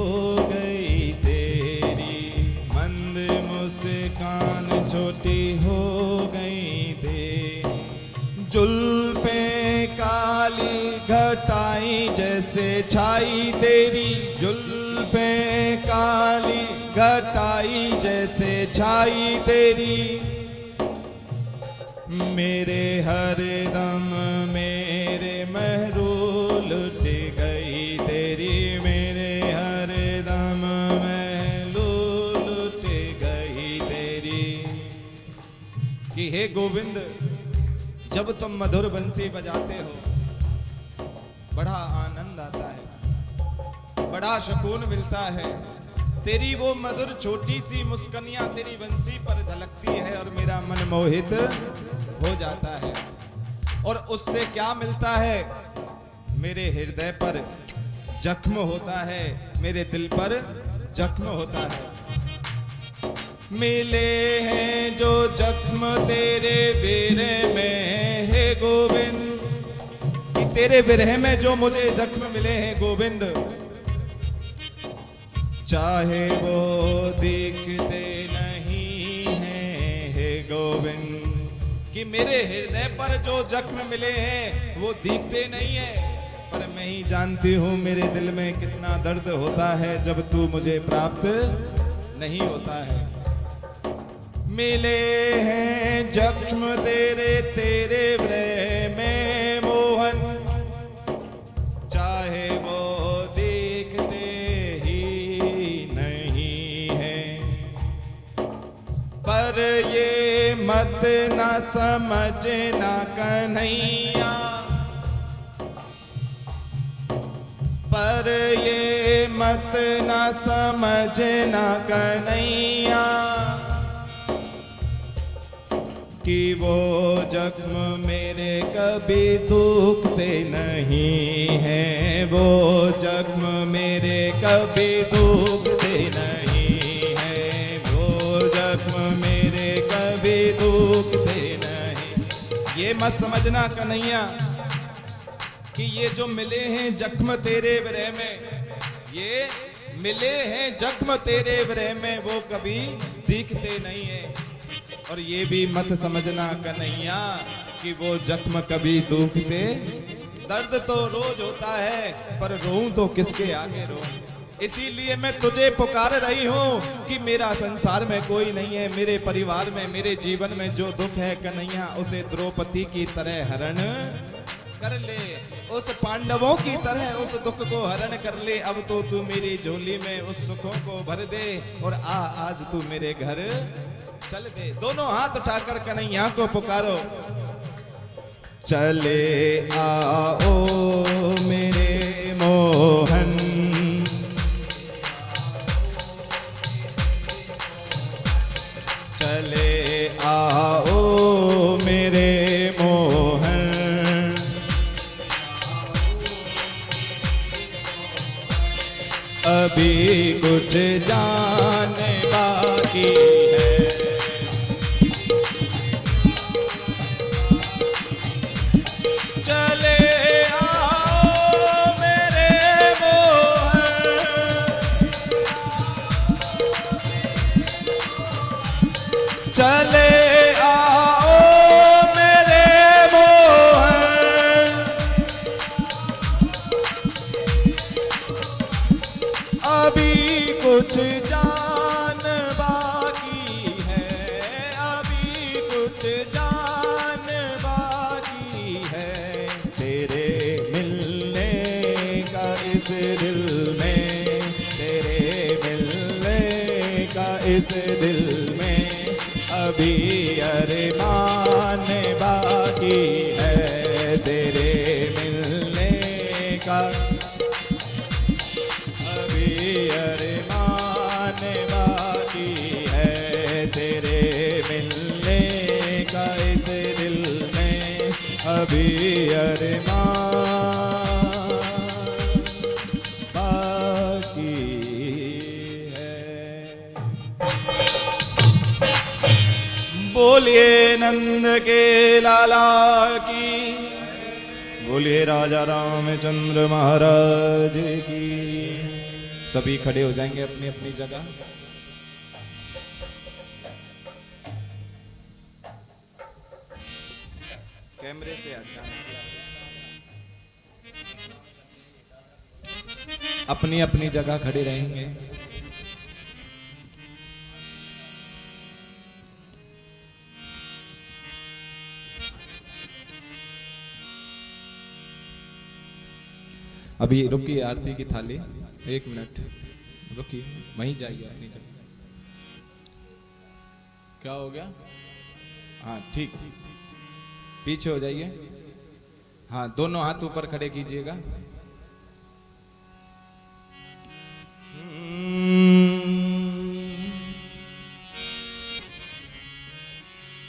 Speaker 1: गई तेरी, मंद मुस्कान छोटी हो गई तेरी, जुल्फें काली घटाई जैसे छाई तेरी, जुल्फें काली घटाई जैसे छाई तेरी, मेरे हर दम मेरे महरूल लुट गई तेरी, मेरे हर दम महरूल लुट गई तेरी। कि हे गोविंद, जब तुम मधुर बंसी बजाते हो बड़ा आनंद आता है, बड़ा सुकून मिलता है। तेरी वो मधुर छोटी सी मुस्कानियां तेरी बंसी पर झलकती है और मेरा मन मोहित हो जाता है। और उससे क्या मिलता है? मेरे हृदय पर जख्म होता है, मेरे दिल पर जख्म होता है। मिले हैं जो जख्म तेरे विरह में है गोविंद, कि तेरे विरह में जो मुझे जख्म मिले हैं गोविंद, चाहे वो दिखते नहीं हैं हे गोविंद, कि मेरे हृदय पर जो जख्म मिले हैं वो दिखते नहीं है, पर मैं ही जानती हूँ मेरे दिल में कितना दर्द होता है जब तू मुझे प्राप्त नहीं होता है। मिले हैं जख्म तेरे तेरे विरह में मोहन, चाहे वो दिखते ही नहीं है, पर ये मत ना समझना कन्हैया, पर ये मत ना समझना कन्हैया, कि वो जख्म मेरे कभी दुखते नहीं हैं, वो जख्म मेरे कभी दुखते नहीं हैं, वो जख्म मेरे कभी दुखते नहीं। ये मत समझना कन्हैया कि ये जो मिले हैं जख्म तेरे विरह में, ये मिले हैं जख्म तेरे विरह में, वो कभी दिखते नहीं है। और ये भी मत समझना कन्हैया कि वो जख्म कभी दुखते, दर्द तो रोज होता है पर रोऊं तो किसके आगे रोऊं। इसीलिए मैं तुझे पुकार रही हूँ कि मेरा संसार में कोई नहीं है, मेरे परिवार में मेरे जीवन में जो दुख है कन्हैया उसे द्रौपदी की तरह हरण कर ले, उस पांडवों की तरह उस दुख को हरण कर ले। अब तो तू मेरी झोली में उस सुखों को भर दे और आज तू मेरे घर चल दे। दोनों हाथ उठाकर कन्हैया को पुकारो। चले आओ मेरे मोहन, चले आओ मेरे मोहन, अभी कुछ जाने बाकी है, चले आओ मेरे मोहन, चले आओ मेरे मोहन, अभी कुछ जान बाकी है, अभी कुछ जान बाकी है, तेरे मिलने का इस दिल में, तेरे मिलने का इस दिल में अभी अरमान बाकी है, तेरे मिलने का अभी अरमान बाकी है, तेरे मिलने का इस दिल में अभी अरमान बाकी है। बोलिए नंद के लाला की, बोलिए राजा रामचंद्र महाराज की। सभी खड़े हो जाएंगे अपनी अपनी जगह। कैमरे से हटना, अपनी अपनी जगह खड़े रहेंगे। अभी रुकिए, आरती की थाली 1 मिनट रुकिए, वहीं जाइए अपनी जगह। क्या हो गया? हाँ ठीक। पीछे हो जाइए। हाँ, दोनों हाथ ऊपर खड़े कीजिएगा।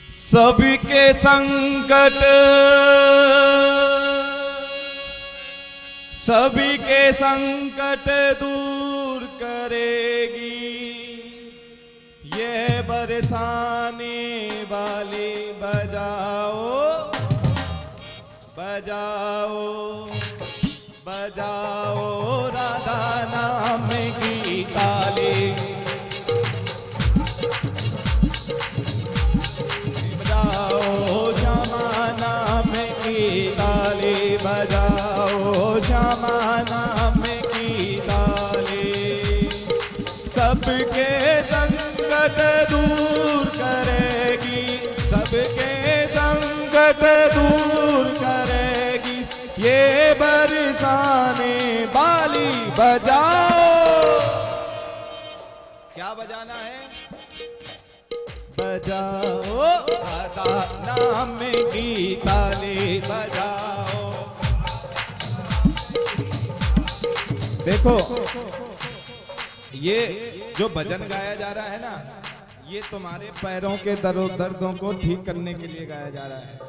Speaker 1: सबके संकट सभी के संकट दूर करेगी, ये बरसाने वाली बजाओ बजाओ बजाओ राधा नाम की ताली, बजाओ श्यामा नाम की ताली, बजाओ श्यामा नाम की ताली। सबके संकट दूर करेगी, सबके संकट दूर करेगी, ये बरसाने वाली बजाओ। क्या बजाना है? बजाओ राधा नाम की ताली, बजाओ। देखो, ये जो भजन गाया जा रहा है ना, ये तुम्हारे पैरों के दर्दों को ठीक करने के लिए गाया जा रहा है।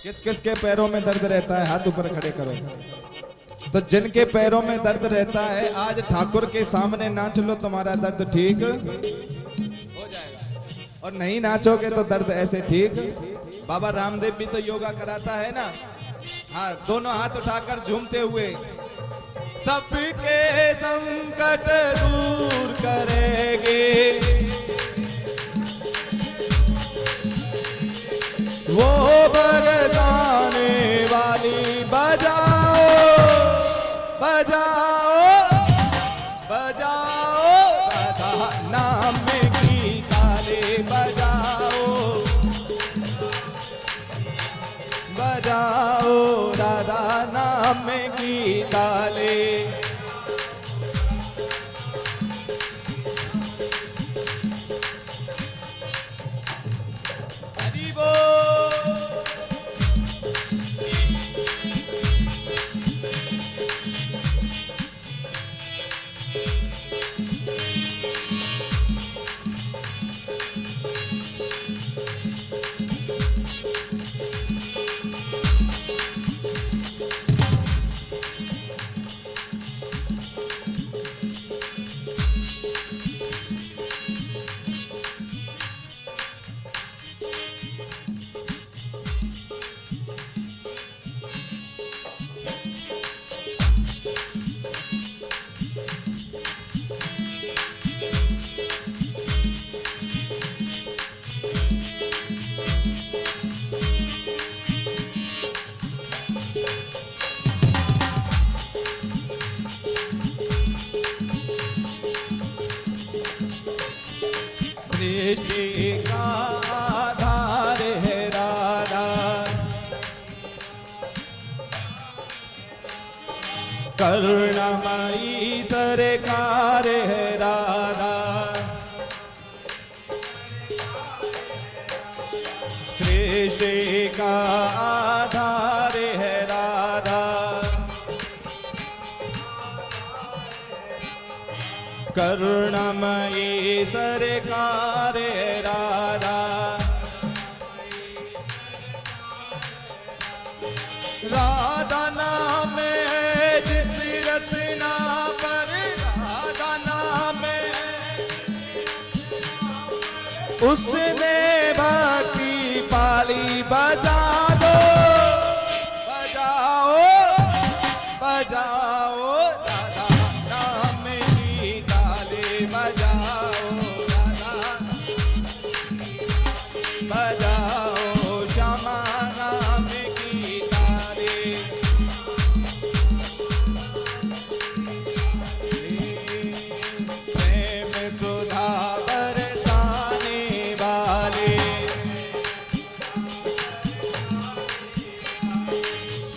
Speaker 1: किस किस के पैरों में दर्द रहता है? हाथ ऊपर खड़े करो। तो जिनके पैरों में दर्द रहता है, आज ठाकुर के सामने नाच लो, तुम्हारा दर्द ठीक हो जाएगा। और नहीं नाचोगे तो दर्द ऐसे ठीक। बाबा रामदेव भी तो योगा कराता है ना। हाँ, दोनों हाथ उठाकर झूमते हुए, सबके संकट दूर करेगी, वो बरसाने वाली बजाओ बजाओ बजाओ राधा नाम की ताली, बजाओ बजाओ राधा नाम की ताली। हरि बोल। सृष्टि का आधार है राधा, करुणामयी सरकार है राधा, सृष्टि का आधार है राधा, करुणामयी सरकार है राधा। राधा नाम है जिस रचना पर, राधा नाम है उसने भक्ति पाली, बजा दो बजाओ बजाओ राधा नाम की ताली, बजाओ राधा बजाओ श्यामा नाम की ताली। प्रेम सुधा बरसाने वाले,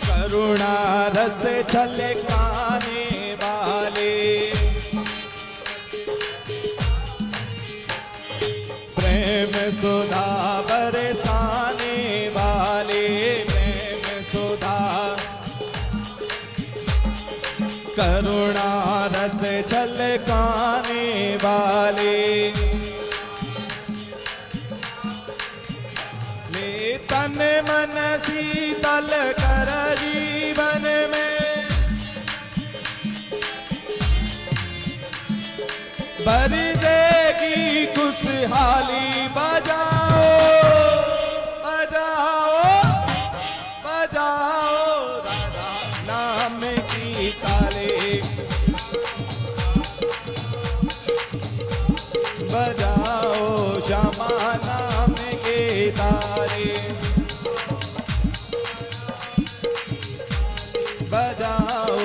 Speaker 1: करुणा रस छलकाने वाले, प्रेम सुधा बरसाने वाले, करुणा रस छलकाने वाले, ले तन मन शीतल कर जीवन में, भर देगी खुशहाली। बजाओ बजाओ बजाओ राधा नाम की ताले, बजाओ श्यामा नाम के तारे, बजाओ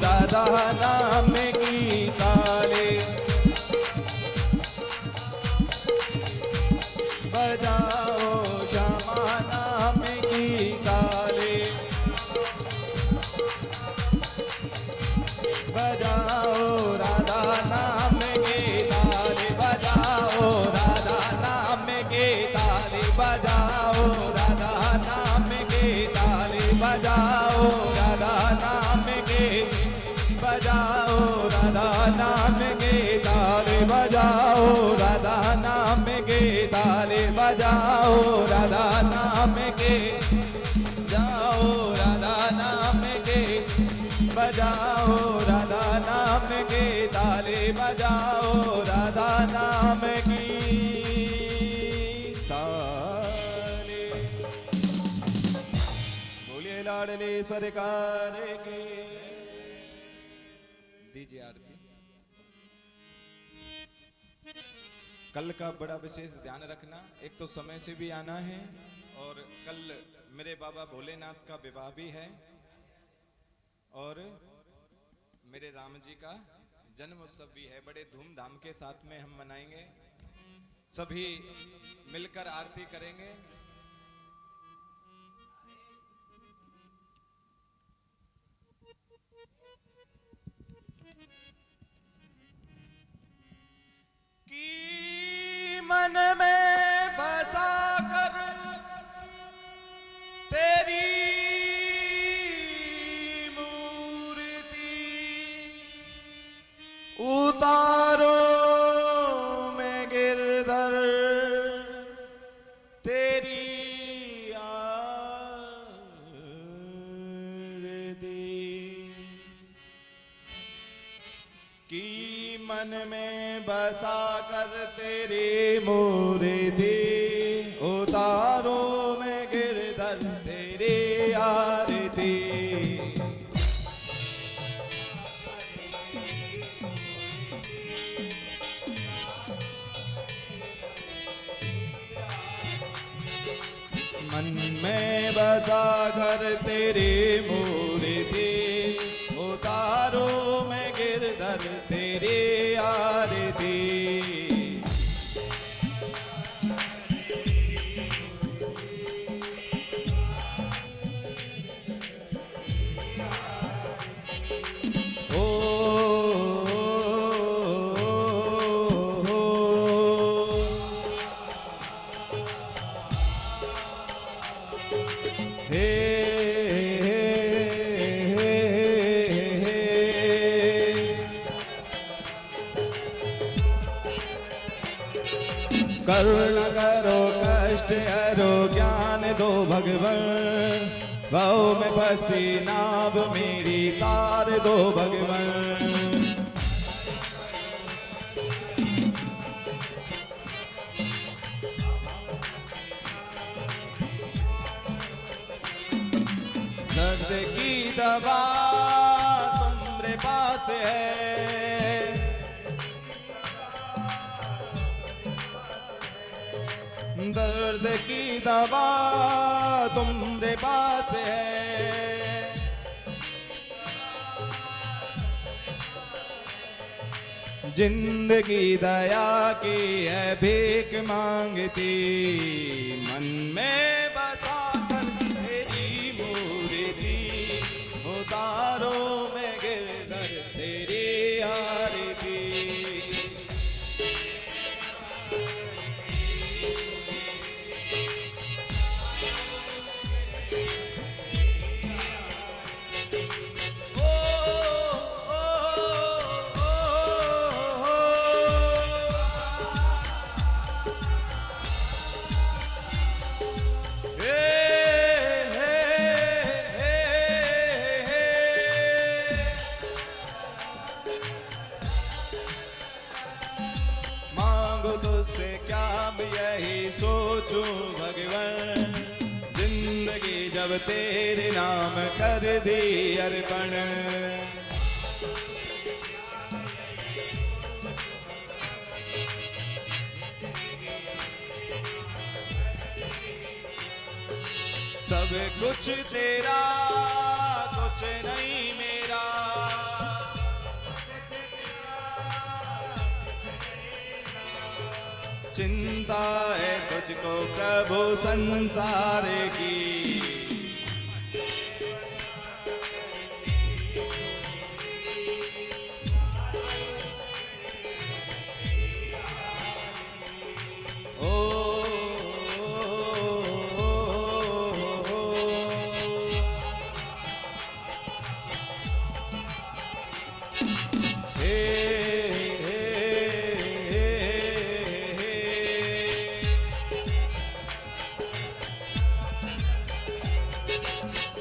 Speaker 1: राधा नाम की ताले, बजाओ श्यामा नाम की ताले, बजाओ राधा नाम के ताले, बजाओ राधा नाम के ताले, बजाओ राधा नाम के ताले, बजाओ राधा नाम के, बजाओ राधा नाम के ताले, बजाओ राधा नाम के ताले, बजाओ राधा नाम के, जाओ राधा नाम के, बजाओ राधा नाम के ताले, बजाओ राधा नाम की ताले। बोलिए लाडले सरकार के। दीजिए आरती। कल का बड़ा विशेष ध्यान रखना, एक तो समय से भी आना है और कल मेरे बाबा भोलेनाथ का विवाह भी है और मेरे राम जी का जन्म उत्सव भी है। बड़े धूमधाम के साथ में हम मनाएंगे, सभी मिलकर आरती करेंगे। कि मन में बसा कर तेरी मूर्ति उतारो मैं गिरधर तेरी आरती, कि मन में बसा कर तेरी मूर्ति उतारो मैं गिरधर तेरी आरती, मन में बसा कर तेरी मूर्ति उतारो मैं गिरधर तेरी आरती, ओ करुणा करो कष्ट हरो ज्ञान दो भगवन, बहु में फंसी नाव मेरी तार दो भगवन, दर्द की दवा तुम्हारे पास है, दर्द की दवा तुम्हारे पास है, जिंदगी दया की है भीख मांगती, मन में बसा कर तेरी मूर्ति उतारो मैं गिरधर तेरी आरती, ओ, ओ, सोचो भगवान, जिंदगी जब तेरे नाम कर दी अर्पण। सब कुछ तेरा कुछ नहीं मेरा, चिंता है तुझको प्रभु संसार की।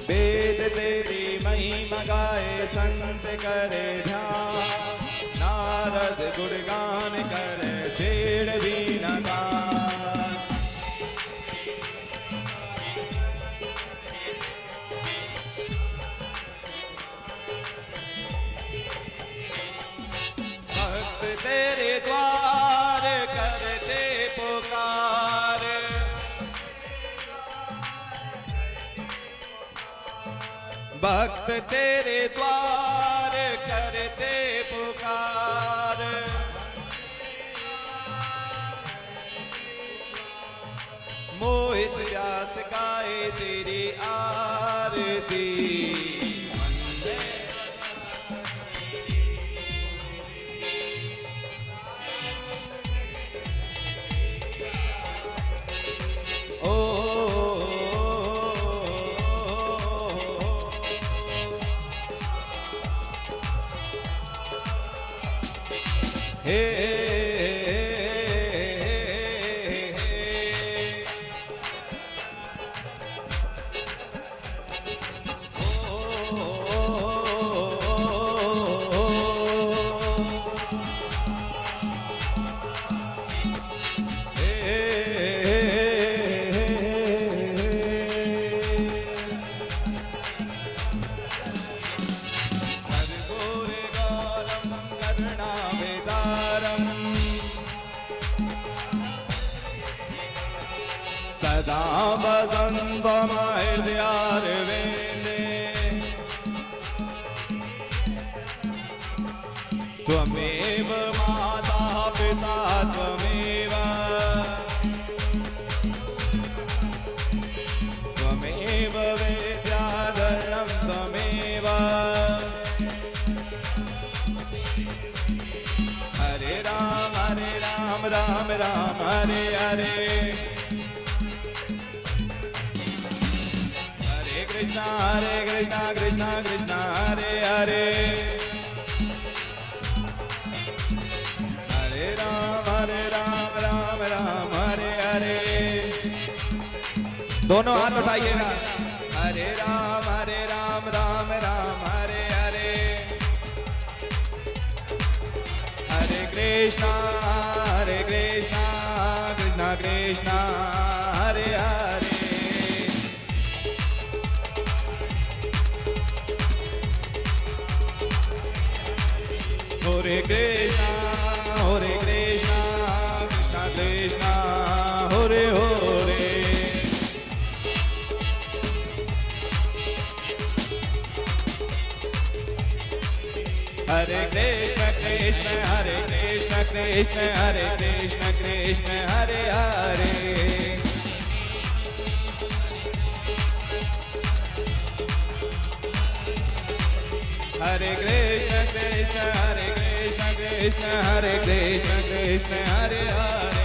Speaker 1: वेद तेरी महिमा गाए संत करे ध्यान, नारद गुणगान करे छेड़ भी न गान। भक्त तेरे द्वार करते पुकार, भक्त तेरे द्वार करते पुकार। मोहित व्यास गाए तेरी आरती, सदा वसन्तमहृदयारविन्दे, त्वमेव माता पिता त्वमेव, त्वमेव विद्याधरणं त्वमेव। हरे राम राम राम हरे हरे, हरे कृष्णा कृष्णा कृष्णा हरे हरे, हरे राम राम राम हरे हरे। दोनों हाथ उठाइएगा। हरे राम राम राम हरे हरे, हरे Krishna Krishna Krishna Hare Hare. Hare Krishna Krishna Krishna Hare Hare। Hare Krishna Krishna Krishna Hare Krishna Krishna Hare Hare। Hare Krishna Krishna Krishna Hare Krishna Krishna Hare Hare।